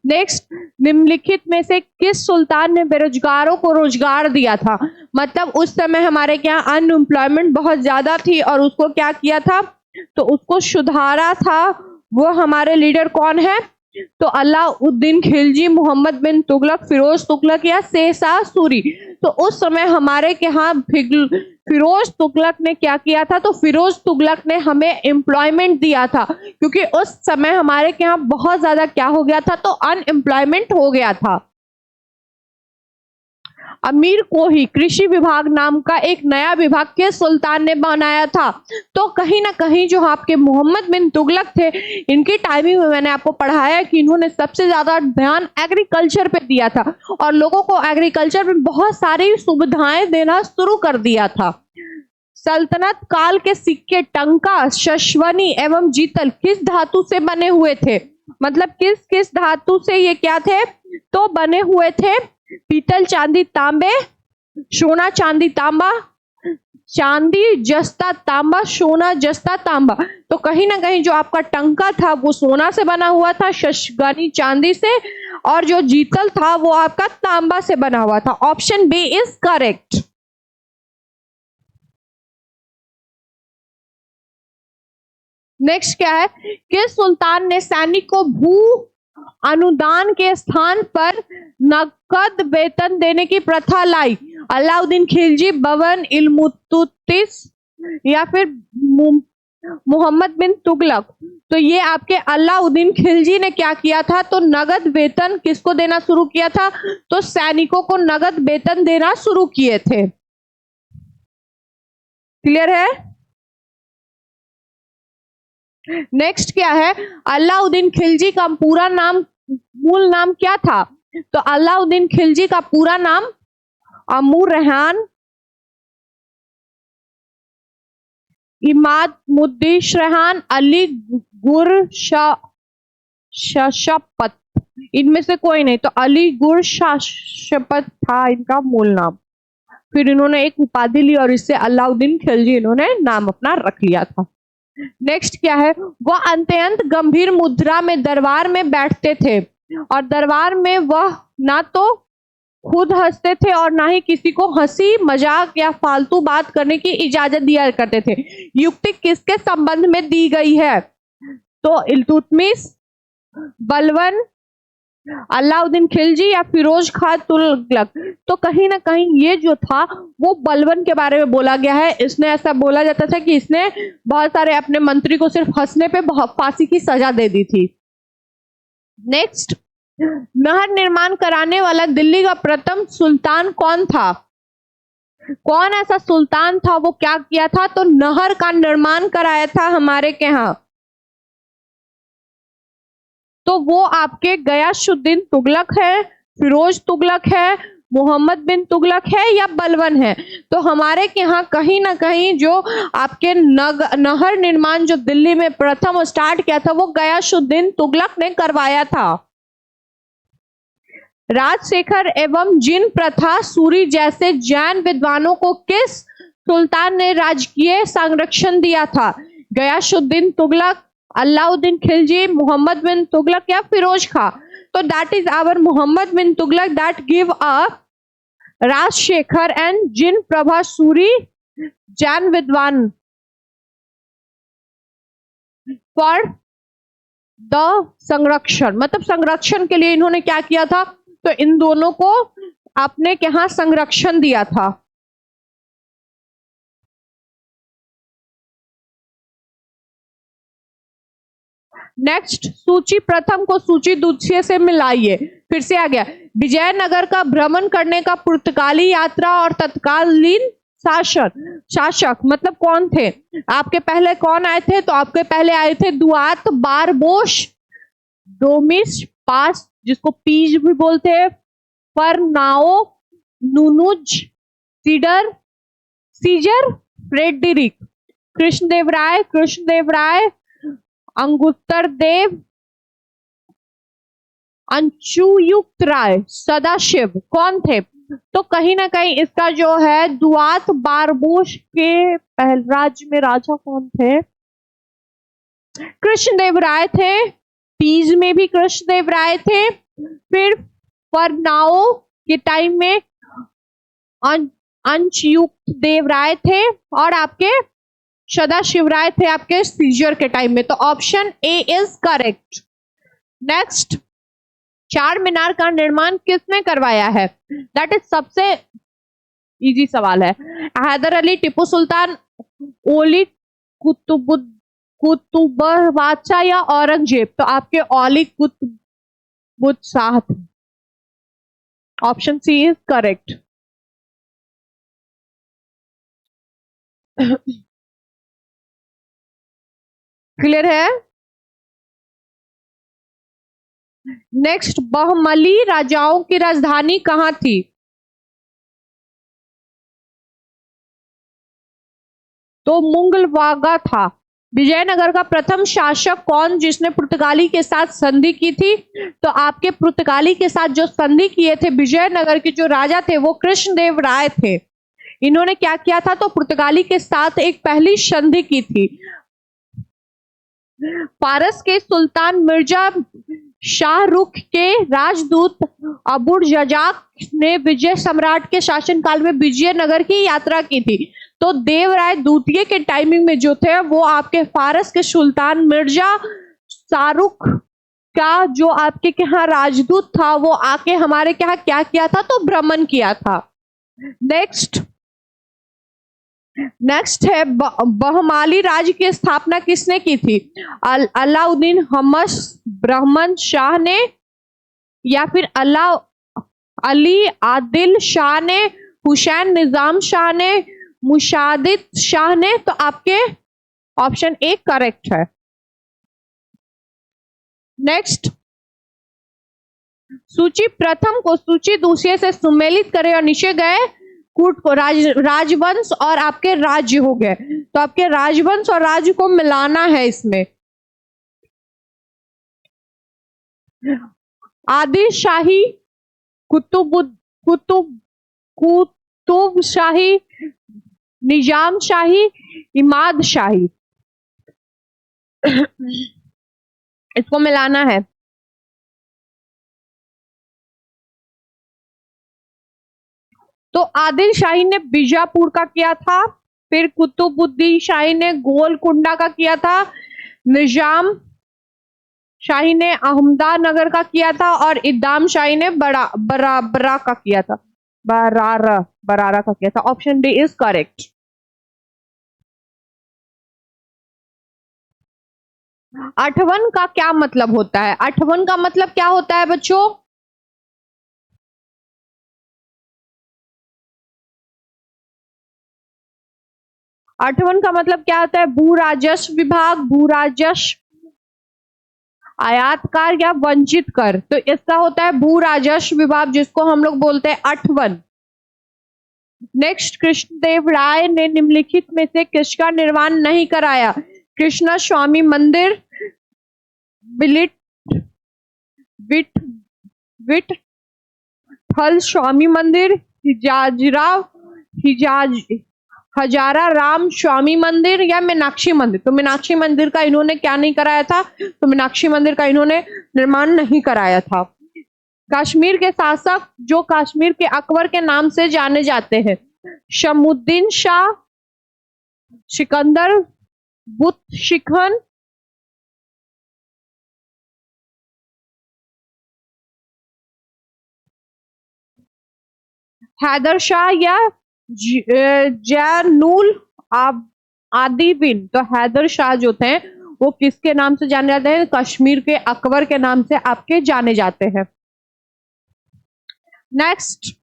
नेक्स्ट, निम्नलिखित में से किस सुल्तान ने बेरोजगारों को रोजगार दिया था? मतलब उस समय हमारे क्या अनएम्प्लॉयमेंट बहुत ज्यादा थी और उसको क्या किया था? तो उसको सुधारा था। वो हमारे लीडर कौन है? तो अलाउद्दीन खिलजी, मोहम्मद बिन तुगलक, फिरोज तुगलक या शेरशाह सूरी? तो उस समय हमारे के यहाँ फिरोज तुगलक ने क्या किया था? तो फिरोज तुगलक ने हमें एम्प्लॉयमेंट दिया था, क्योंकि उस समय हमारे के यहाँ बहुत ज्यादा क्या हो गया था? तो अनएम्प्लॉयमेंट हो गया था। अमीर को ही कृषि विभाग नाम का एक नया विभाग के सुल्तान ने बनाया था? तो कहीं ना कहीं जो आपके मोहम्मद बिन तुगलक थे, इनकी टाइमिंग में मैंने आपको पढ़ाया कि इन्होंने सबसे ज्यादा ध्यान एग्रीकल्चर पे दिया था और लोगों को एग्रीकल्चर में बहुत सारी सुविधाएं देना शुरू कर दिया था। सल्तनत काल के सिक्के टंका, शश्वनी एवं जीतल किस धातु से बने हुए थे? मतलब किस किस धातु से ये क्या थे? तो बने हुए थे पीतल, चांदी, तांबे, सोना, चांदी, तांबा, चांदी, जस्ता, तांबा, सोना, जस्ता, तांबा। तो कहीं ना कहीं जो आपका टंका था वो सोना से बना हुआ था, शशगानी चांदी से, और जो जीतल था वो आपका तांबा से बना हुआ था। Option B is correct. Next क्या है? किस सुल्तान ने सैनिक को भू अनुदान के स्थान पर नकद वेतन देने की प्रथा लाई? अलाउद्दीन खिलजी, बबन इल्मुतमिश या फिर मोहम्मद बिन तुगलक? तो ये आपके अलाउद्दीन खिलजी ने क्या किया था? तो नगद वेतन किसको देना शुरू किया था? तो सैनिकों को नगद वेतन देना शुरू किए थे। क्लियर है? नेक्स्ट क्या है? अलाउद्दीन खिलजी का पूरा नाम, मूल नाम क्या था? तो अलाउद्दीन खिलजी का पूरा नाम अमूर रेहान इमादमुद्दीन रेहान अली गुरशपत, इनमें से कोई नहीं। तो अली गुरशपत था इनका मूल नाम। फिर इन्होंने एक उपाधि ली और इससे अलाउद्दीन खिलजी इन्होंने नाम अपना रख लिया था। नेक्स्ट क्या है? वह अत्यंत गंभीर मुद्रा में दरबार में बैठते थे और दरबार में वह ना तो खुद हंसते थे और ना ही किसी को हंसी मजाक या फालतू बात करने की इजाजत दिया करते थे। युक्ति किसके संबंध में दी गई है? तो इल्तुतमिश, बलबन, अलाउद्दीन खिलजी या फिरोज खां तुगलक? तो कहीं ना कहीं ये जो था वो बलबन के बारे में बोला गया है। इसने ऐसा बोला जाता था कि इसने बहुत सारे अपने मंत्री को सिर्फ हंसने पे फांसी की सजा दे दी थी। नेक्स्ट, नहर निर्माण कराने वाला दिल्ली का प्रथम सुल्तान कौन था? कौन ऐसा सुल्तान था, वो क्या किया था? तो नहर का निर्माण कराया था हमारे के यहाँ। तो वो आपके गयासुद्दीन तुगलक है, फिरोज तुगलक है, मोहम्मद बिन तुगलक है या बलबन है? तो हमारे के यहाँ कहीं ना कहीं जो आपके नहर निर्माण जो दिल्ली में प्रथम स्टार्ट किया था वो गयासुद्दीन तुगलक ने करवाया था। राजशेखर एवं जिन प्रथा सूरी जैसे जैन विद्वानों को किस सुल्तान ने राजकीय संरक्षण दिया था? गयासुद्दीन तुगलक, अलाउद्दीन खिलजी, मोहम्मद बिन तुगलक या फिरोज खां? तो that is our Mohammad bin Tughlaq that give a Rajshekhar and Jin Prabha Suri Jain विद्वान फॉर द संरक्षण, मतलब संरक्षण के लिए इन्होंने क्या किया था, तो इन दोनों को आपने क्या संरक्षण दिया था। नेक्स्ट, सूची प्रथम को सूची दूसरे से मिलाइए। फिर से आ गया, विजयनगर का भ्रमण करने का पुर्तगाली यात्रा और तत्कालीन शासक मतलब कौन थे। आपके पहले कौन आए थे, तो आपके पहले आए थे दुआत बारबोस डोमिस पास, जिसको पीज भी बोलते हैं, फरनाओ नुनुज सीजर फ्रेडरिक कृष्णदेवराय अंगुत्तर देव अंशुयुक्त राय सदाशिव कौन थे। तो कहीं ना कहीं इसका जो है दुआत बारबोस के पहले राज्य में राजा कौन थे, कृष्णदेवराय थे। तीज में भी कृष्णदेवराय थे। फिर फरनाओ के टाइम में अंशयुक्त देवराय थे और आपके सदाशिवराय थे आपके सीजर के टाइम में। तो option A is correct. Next, चार मीनार का निर्माण किसने करवाया है, दैट इज सबसे इजी सवाल है। हैदर अली, टीपू सुल्तान, ओली कुतुब बादशाह या औरंगजेब। तो आपके ओली कुतुब शाह थे। Option C is correct. Clear है। नेक्स्ट, बहमली राजाओं की राजधानी कहां थी। तो मुगलवागा था। विजयनगर का प्रथम शासक कौन जिसने पुर्तगाली के साथ संधि की थी। तो आपके पुर्तगाली के साथ जो संधि किए थे विजयनगर के जो राजा थे वो कृष्णदेव राय थे। इन्होंने क्या किया था, तो पुर्तगाली के साथ एक पहली संधि की थी। फारस के सुल्तान मिर्जा शाहरुख के राजदूत अबुर जजाक ने विजय सम्राट के शासनकाल में विजयनगर की यात्रा की थी। तो देवराय द्वितीय के टाइमिंग में जो थे वो आपके फारस के सुल्तान मिर्जा शाहरुख का जो आपके यहाँ राजदूत था वो आके हमारे यहाँ क्या किया था, तो भ्रमण किया था। नेक्स्ट है बहमाली राज्य की स्थापना किसने की थी। अलाउद्दीन हमस ब्राह्मण शाह ने, या फिर अली आदिल शाह ने, हुसैन निजाम शाह ने, मुशादिद शाह ने। तो आपके ऑप्शन ए करेक्ट है। नेक्स्ट, सूची प्रथम को सूची दूसरे से सुमेलित करें और नीचे गए कूट को राजवंश और आपके राज्य हो गए। तो आपके राजवंश और राज्य को मिलाना है इसमें। आदिल शाही, कुतुब शाही, निजाम शाही, इमाद शाही, इसको मिलाना है। तो आदिल शाही ने बीजापुर का किया था, फिर कुतुबुद्दीन शाही ने गोलकुंडा का किया था, निजाम शाही ने अहमदनगर का किया था और इद्दाम शाही ने बरारा का किया था। बरारा का किया था। Option D is correct. अठवन का क्या मतलब होता है, अठवन का मतलब क्या होता है बच्चों। अठवन का मतलब क्या होता है, भू राजस्व विभाग, भू राजस्व, आयातकार या वंचित कर। तो इसका होता है भू राजस्व विभाग, जिसको हम लोग बोलते हैं अठवन। नेक्स्ट, कृष्णदेव राय ने निम्नलिखित में से किसका निर्माण नहीं कराया। कृष्णा स्वामी मंदिर, विठल स्वामी मंदिर, हजारा राम स्वामी मंदिर या मीनाक्षी मंदिर। तो मीनाक्षी मंदिर का इन्होंने क्या नहीं कराया था, तो मीनाक्षी मंदिर का इन्होंने निर्माण नहीं कराया था। कश्मीर के शासक जो कश्मीर के अकबर के नाम से जाने जाते हैं, शमुद्दीन शाह, सिकंदर बुत शिखन, हैदर शाह या जैनुल आबिदीन। तो हैदर शाह जो थे वो किसके नाम से जाने जाते हैं? कश्मीर के अकबर के नाम से आपके जाने जाते हैं। नेक्स्ट,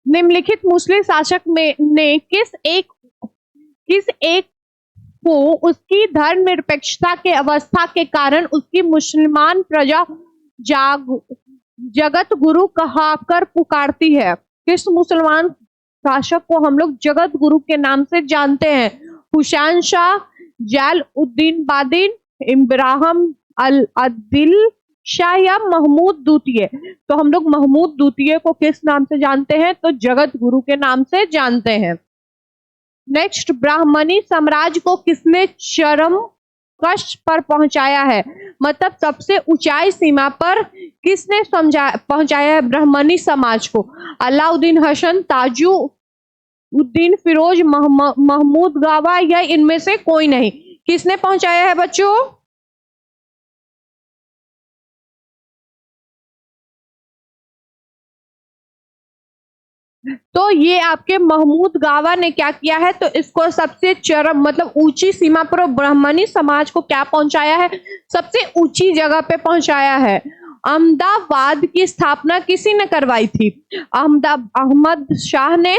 निम्नलिखित मुस्लिम शासक में ने किस एक को उसकी धर्मनिरपेक्षता के अवस्था के कारण उसकी मुसलमान प्रजा जगत गुरु कहकर पुकारती है? किस मुसलमान शासक को हम लोग जगत गुरु के नाम से जानते हैं? हुसैन शाह, जलालुद्दीन बादिन, इब्राहिम अल-आदिल शाह या महमूद द्वितीय? तो हम लोग महमूद द्वितीय को किस नाम से जानते हैं? तो जगत गुरु के नाम से जानते हैं। नेक्स्ट, ब्राह्मणी साम्राज्य को किसने चरम कष्ट पर पहुंचाया है? मतलब सबसे ऊंचाई सीमा पर किसने पहुंचाया है ब्राह्मणी समाज को? अलाउद्दीन हसन, ताजुद्दीन फिरोज, महमूद गावा या इनमें से कोई नहीं? किसने पहुंचाया है बच्चों? तो ये आपके महमूद गावा ने क्या किया है? तो इसको सबसे चरम मतलब ऊंची सीमा पर ब्राह्मणी समाज को क्या पहुंचाया है? सबसे ऊंची जगह पे पहुंचाया है। अहमदाबाद की स्थापना किसी ने करवाई थी? अहमद शाह ने,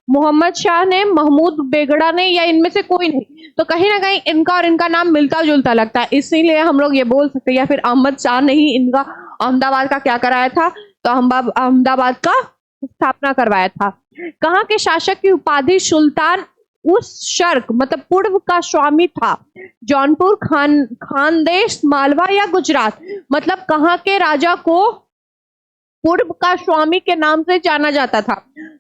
मोहम्मद शाह ने, महमूद बेगड़ा ने या इनमें से कोई नहीं? तो कहीं ना कहीं इनका और इनका नाम मिलता जुलता लगता है, इसीलिए हम लोग ये बोल सकते हैं या फिर अहमद शाह ने ही इनका अहमदाबाद का क्या कराया था? तो अहमदाबाद का स्थापना करवाया था। कहाँ के शासक की उपाधि सुल्तान उस शर्क मतलब पूर्व का स्वामी था? जौनपुर, खानदेश, मालवा या गुजरात? मतलब कहाँ के राजा को पूर्व का स्वामी के नाम से जाना जाता था?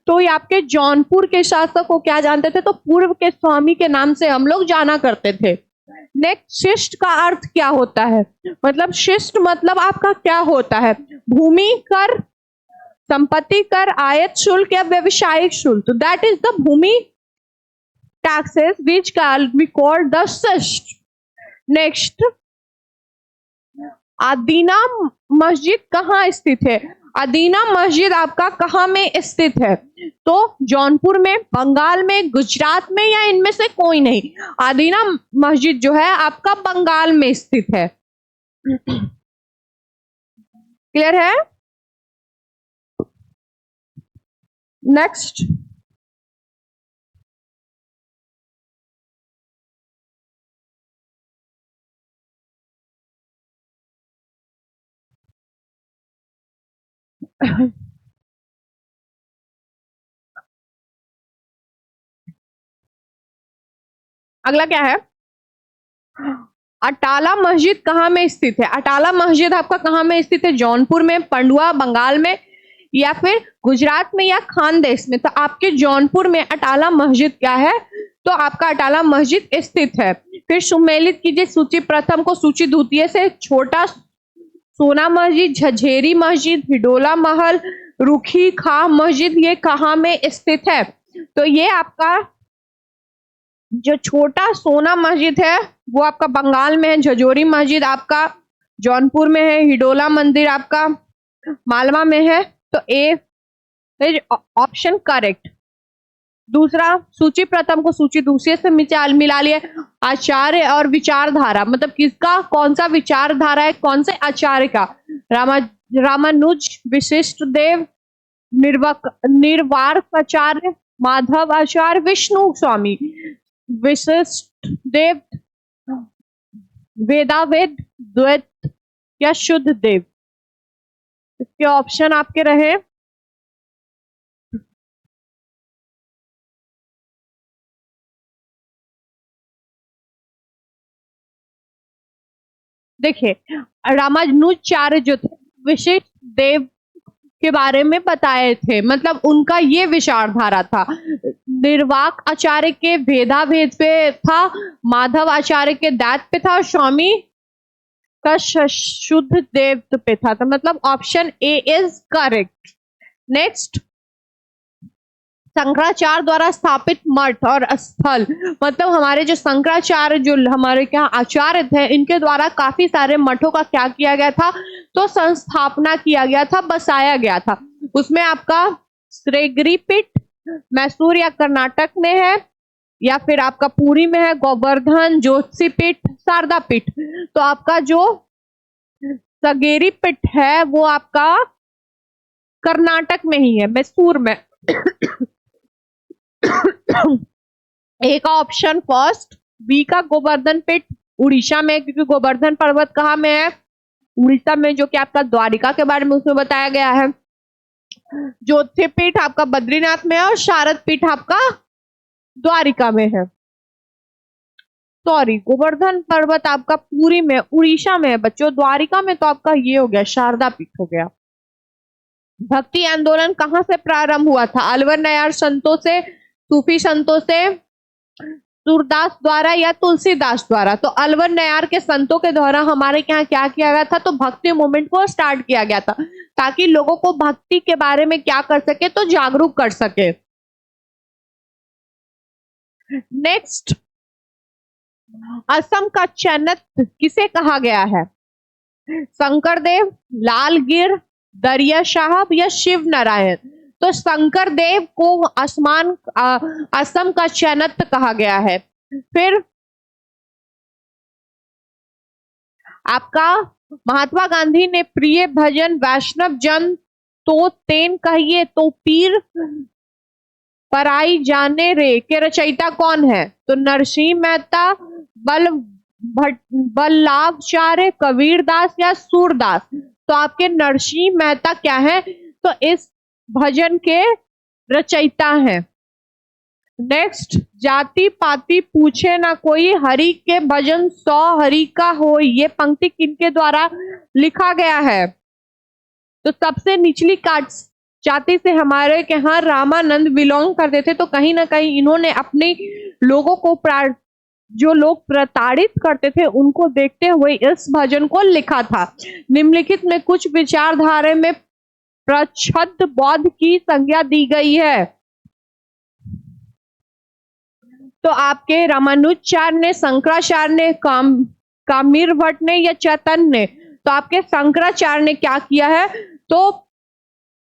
तो ये आपके जौनपुर के शासक को क्या जानते थे? तो पूर्व के स्वामी के नाम से हम लोग जाना करते थे। नेक्स्ट, शिष्ट का अर्थ क्या होता है? मतलब शिष्ट मतलब आपका क्या होता है? भूमि कर, संपत्ति कर, आयत शुल्क या व्यवसायिक शुल्क? तो दैट इज द भूमि taxes which we call the शिष्ट। नेक्स्ट, अदीना मस्जिद कहाँ स्थित है? अदीना मस्जिद आपका कहाँ में स्थित है? तो जौनपुर में, बंगाल में, गुजरात में या इनमें से कोई नहीं? अदीना मस्जिद जो है आपका बंगाल में स्थित है। क्लियर है? नेक्स्ट, अगला क्या है? अटाला मस्जिद कहाँ में स्थित है? अटाला मस्जिद आपका कहाँ में स्थित है? जौनपुर में, पंडुआ, बंगाल में या फिर गुजरात में या खानदेश में? तो आपके जौनपुर में अटाला मस्जिद क्या है? तो आपका अटाला मस्जिद स्थित है। फिर सुमेलित कीजिए सूची प्रथम को सूची द्वितीय से। छोटा सोना मस्जिद, झझेरी मस्जिद, हिडोला महल, रुखी खां मस्जिद, ये कहाँ में स्थित है? तो ये आपका जो छोटा सोना मस्जिद है वो आपका बंगाल में है, झझोरी मस्जिद आपका जौनपुर में है, हिडोला मंदिर आपका मालवा में है। तो ए ऑप्शन करेक्ट। दूसरा, सूची प्रथम को सूची दूसरे से मिला लिए। आचार्य और विचारधारा मतलब किसका कौन सा विचारधारा है? कौन से आचार्य का? रामानुज, विशिष्ट देव, निर्वाकाचार्य, माधव आचार्य, विष्णु स्वामी। विशिष्ट देव, वेदावेद, द्वैत या शुद्ध देव? इसके ऑप्शन आपके रहे देखिए, रामानुजाचार्य जो थे विशिष्ट देव के बारे में बताए थे, मतलब उनका ये विचारधारा था। निर्वाक आचार्य के भेदाभेद पे था, माधव आचार्य के दैत पे था, स्वामी का शुद्ध देव पे था। तो मतलब option A is correct. Next, Shankaracharya द्वारा स्थापित मठ और स्थल मतलब हमारे जो शंकराचार्य जो हमारे क्या आचार्य थे, इनके द्वारा काफी सारे मठों का क्या किया गया था? तो संस्थापना किया गया था, बसाया गया था। उसमें आपका श्रीगिरी पीठ मैसूर या कर्नाटक में है, या फिर आपका पुरी में है गोवर्धन, ज्योतिषी पीठ, शारदा पीठ। तो आपका जो श्रीगिरी पीठ है वो आपका कर्नाटक में ही है, मैसूर में। ए का ऑप्शन फर्स्ट, बी का गोवर्धन पीठ उड़ीसा में, क्योंकि गोवर्धन पर्वत कहाँ में है, उड़ीसा में, जो कि आपका द्वारिका के बारे में उसमें बताया गया है। ज्योतिषी पीठ आपका बद्रीनाथ में है और शारद पीठ आपका द्वारिका में है। सॉरी, गोवर्धन पर्वत आपका पुरी में, उड़ीसा में है बच्चों, द्वारिका में तो आपका ये हो गया, शारदा पीठ हो गया। भक्ति आंदोलन कहाँ से प्रारंभ हुआ था? अलवर नयार संतों से, सूफी संतों से, सूरदास द्वारा या तुलसीदास द्वारा? तो अलवर नयार के संतों के द्वारा हमारे यहाँ क्या किया गया था? तो भक्ति मूवमेंट को स्टार्ट किया गया था, ताकि लोगों को भक्ति के बारे में क्या कर सके, तो जागरूक कर सके। नेक्स्ट, असम का चैनत किसे कहा गया है? शंकरदेव, लालगिर, दरिया साहब या शिव नारायण? तो शंकरदेव को असम का चैनत कहा गया है। फिर आपका महात्मा गांधी ने प्रिय भजन वैष्णव जन तो तेन कहिए तो पीर पराई जाने रे के रचयिता कौन है? तो नरसिंह मेहता, बल्लाभाचार्य, कबीरदास या सूरदास? तो आपके नरसिंह मेहता क्या है? तो इस भजन के रचयिता हैं। नेक्स्ट, जाति पाति पूछे ना कोई, हरि के भजन 100 हरि का हो, ये पंक्ति किनके द्वारा लिखा गया है? तो सबसे निचली कास्ट जाति से हमारे के यहाँ रामानंद बिलोंग करते थे, तो कहीं ना कहीं इन्होंने अपने लोगों को जो लोग प्रताड़ित करते थे उनको देखते हुए इस भजन को लिखा था। निम्नलिखित में कुछ विचारधारा में प्रच्छद बौद्ध की संज्ञा दी गई है? तो आपके रामानुजाचार्य ने, शंकराचार्य ने, कामिर भट्ट ने या चैतन्य ने? तो आपके शंकराचार्य ने क्या किया है? तो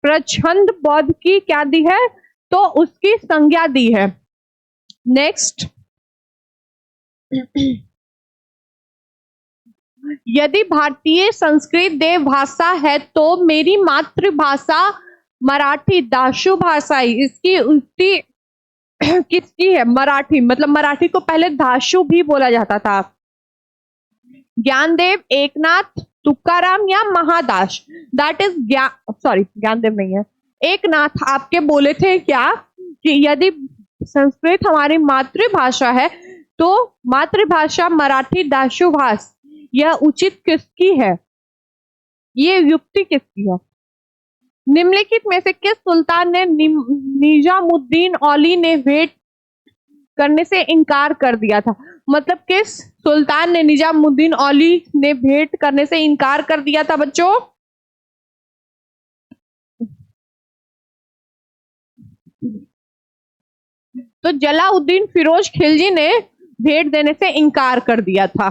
प्रच्छद बौद्ध की क्या दी है? तो उसकी संज्ञा दी है। नेक्स्ट, यदि भारतीय संस्कृत देव भाषा है तो मेरी मातृभाषा मराठी दाशु भाषा, इसकी उक्ति किसकी है? मराठी, मतलब मराठी को पहले दाशु भी बोला जाता था। ज्ञानदेव, एकनाथ, तुकाराम या महादास? दैट इज ज्ञानदेव नहीं है, एकनाथ आपके बोले थे क्या कि यदि संस्कृत हमारी मातृभाषा है तो मातृभाषा मराठी दाशुभाष, यह उचित किसकी है? ये युक्ति किसकी है? निम्नलिखित में से किस सुल्तान ने निजामुद्दीन औली ने भेंट करने से इनकार कर दिया था? मतलब किस सुल्तान ने निजामुद्दीन औली ने भेंट करने से इनकार कर दिया था बच्चों? तो जलाउद्दीन फिरोज खिलजी ने भेंट देने से इनकार कर दिया था।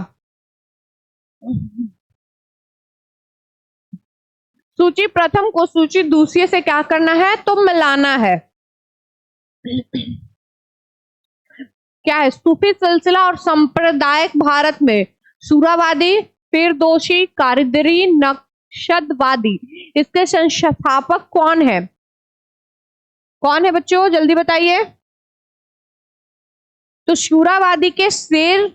सूची प्रथम को सूची दूसरे से क्या करना है? तो मिलाना है। क्या है? सूफी सिलसिला और सांप्रदायिक भारत में सूरावादी, फिरदौसी, कादरी, नक्शदवादी, इसके संस्थापक कौन है? कौन है बच्चों, जल्दी बताइए। तो शूरावादी के शेर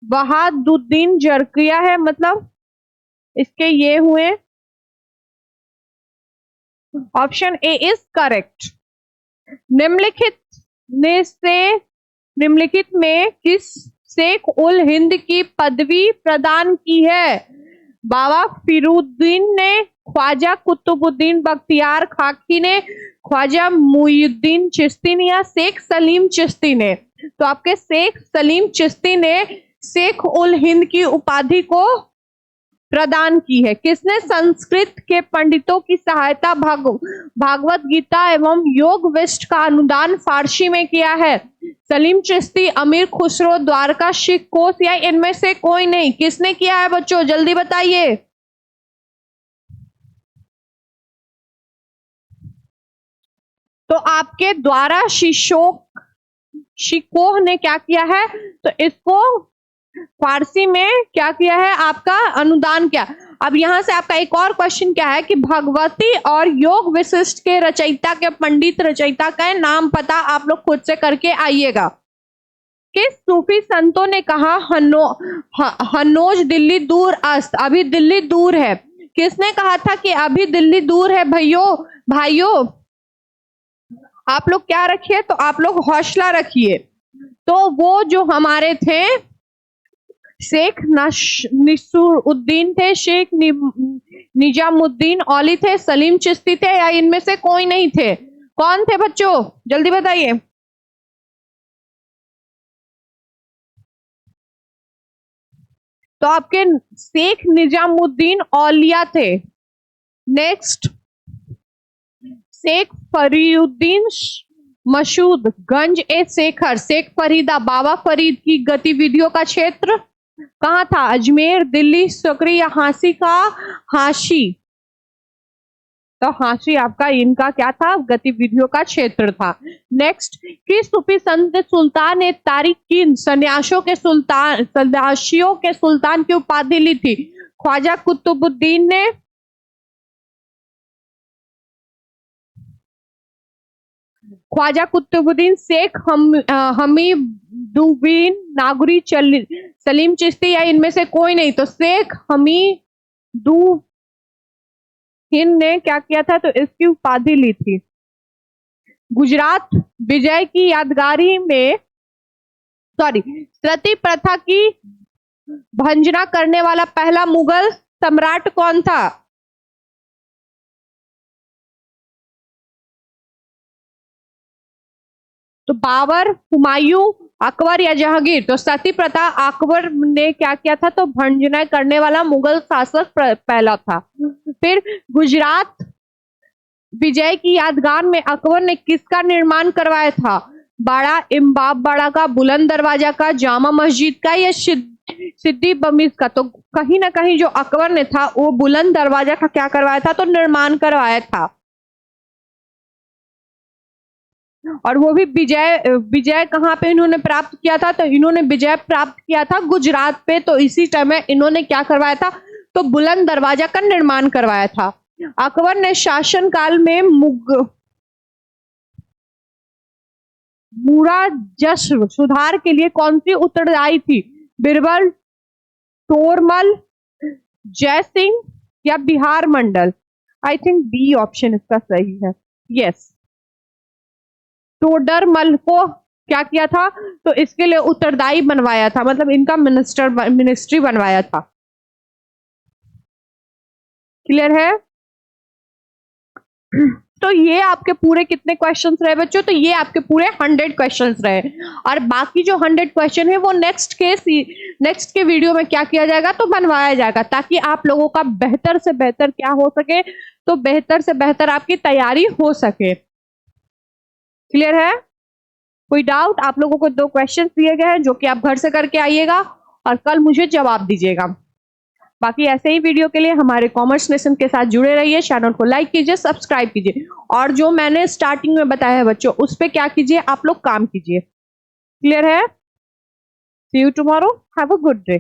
बहादुद्दीन जरकिया है, मतलब इसके ये हुए। Option A is correct. निम्नलिखित में किस शेख उल हिंद की पदवी प्रदान की है? बाबा फरीदुद्दीन ने, ख्वाजा कुतुबुद्दीन बख्तियार खाकी ने, ख्वाजा मुईनुद्दीन चिश्ती ने या शेख सलीम चिश्ती ने? तो आपके शेख सलीम चिश्ती ने शेख उल हिंद की उपाधि को प्रदान की है। किसने संस्कृत के पंडितों की सहायता भागवत गीता एवं योग वेस्ट का अनुदान फारसी में किया है? सलीम चिश्ती, अमीर खुसरो, द्वारका सिख कोस या इनमें से कोई नहीं? किसने किया है बच्चों, जल्दी बताइए। तो आपके द्वारा शिकोह ने क्या किया है, तो इसको फारसी में क्या किया है, आपका अनुदान किया। अब यहां से आपका एक और क्वेश्चन क्या है कि भगवती और योग विशिष्ट के रचयिता के पंडित रचयिता का नाम पता आप लोग खुद से करके आइएगा। किस सूफी संतों ने कहा हनोज दिल्ली दूर अस्त, अभी दिल्ली दूर है। किसने कहा था कि अभी दिल्ली दूर है? भाइयों आप लोग क्या रखिए, तो आप लोग हौसला रखिए। तो वो जो हमारे थे शेख निसूरुद्दीन थे, शेख निजामुद्दीन औली थे, सलीम चिश्ती थे, या इनमें से कोई नहीं थे? कौन थे बच्चों, जल्दी बताइए। तो आपके शेख निजामुद्दीन औलिया थे। नेक्स्ट शेख फरीउद्दीन मसूद गंज ए शेखर, शेख फरीदा, बाबा फरीद की गतिविधियों का क्षेत्र कहाँ था? अजमेर, दिल्ली, सकरी या हांसी का हांसी? तो हांसी आपका इनका क्या था, गतिविधियों का क्षेत्र था। नेक्स्ट, किस सूफी संत सुल्तान ने तारिकीन सन्यासियों के सुल्तान की उपाधि ली थी? ख्वाजा कुतुबुद्दीन ने, ख्वाजा कुतुबुद्दीन, शेख हमीदुद्दीन नागरी, सलीम चिश्ती, या इनमें से कोई नहीं? तो शेख हमीदुद्दीन ने क्या किया था, तो इसकी उपाधि ली थी। गुजरात विजय की यादगारी में सती प्रथा की भंजना करने वाला पहला मुगल सम्राट कौन था? तो बाबर, हुमायूं, अकबर या जहांगीर? तो सती प्रथा अकबर ने क्या किया था, तो भंजना करने वाला मुगल शासक पहला था। फिर गुजरात विजय की यादगार में अकबर ने किसका निर्माण करवाया था? बड़ा इमामबाड़ा का, बुलंद दरवाजा का, जामा मस्जिद का, या सिद्दी बमीज का? तो कहीं ना कहीं जो अकबर ने था वो बुलंद दरवाजा का क्या करवाया था, तो निर्माण करवाया था। और वो भी विजय कहाँ पे इन्होंने प्राप्त किया था, तो इन्होंने विजय प्राप्त किया था गुजरात पे। तो इसी टाइम में इन्होंने क्या करवाया था, तो बुलंद दरवाजा का निर्माण करवाया था। अकबर ने शासन काल में मुराजस्व सुधार के लिए कौन सी उत्तरदायी थी? बिरबल, तोरमल, जयसिंह या बिहार मंडल? आई थिंक बी ऑप्शन इसका सही है। यस, तोडरमल को क्या किया था, तो इसके लिए उत्तरदायी बनवाया था, मतलब इनका मिनिस्ट्री बनवाया था। क्लियर है? तो ये आपके पूरे कितने क्वेश्चंस रहे बच्चों, तो ये आपके पूरे 100 क्वेश्चंस रहे। और बाकी जो 100 क्वेश्चन है वो नेक्स्ट के वीडियो में क्या किया जाएगा, तो बनवाया जाएगा, ताकि आप लोगों का बेहतर से बेहतर क्या हो सके, तो बेहतर से बेहतर आपकी तैयारी हो सके। क्लियर है? कोई डाउट? आप लोगों को 2 क्वेश्चन दिए गए हैं जो कि आप घर से करके आइएगा और कल मुझे जवाब दीजिएगा। बाकी ऐसे ही वीडियो के लिए हमारे कॉमर्स नेशन के साथ जुड़े रहिए। चैनल को लाइक कीजिए, सब्सक्राइब कीजिए, और जो मैंने स्टार्टिंग में बताया है बच्चों उस पर क्या कीजिए, आप लोग काम कीजिए। क्लियर है? See you tomorrow, have a good day.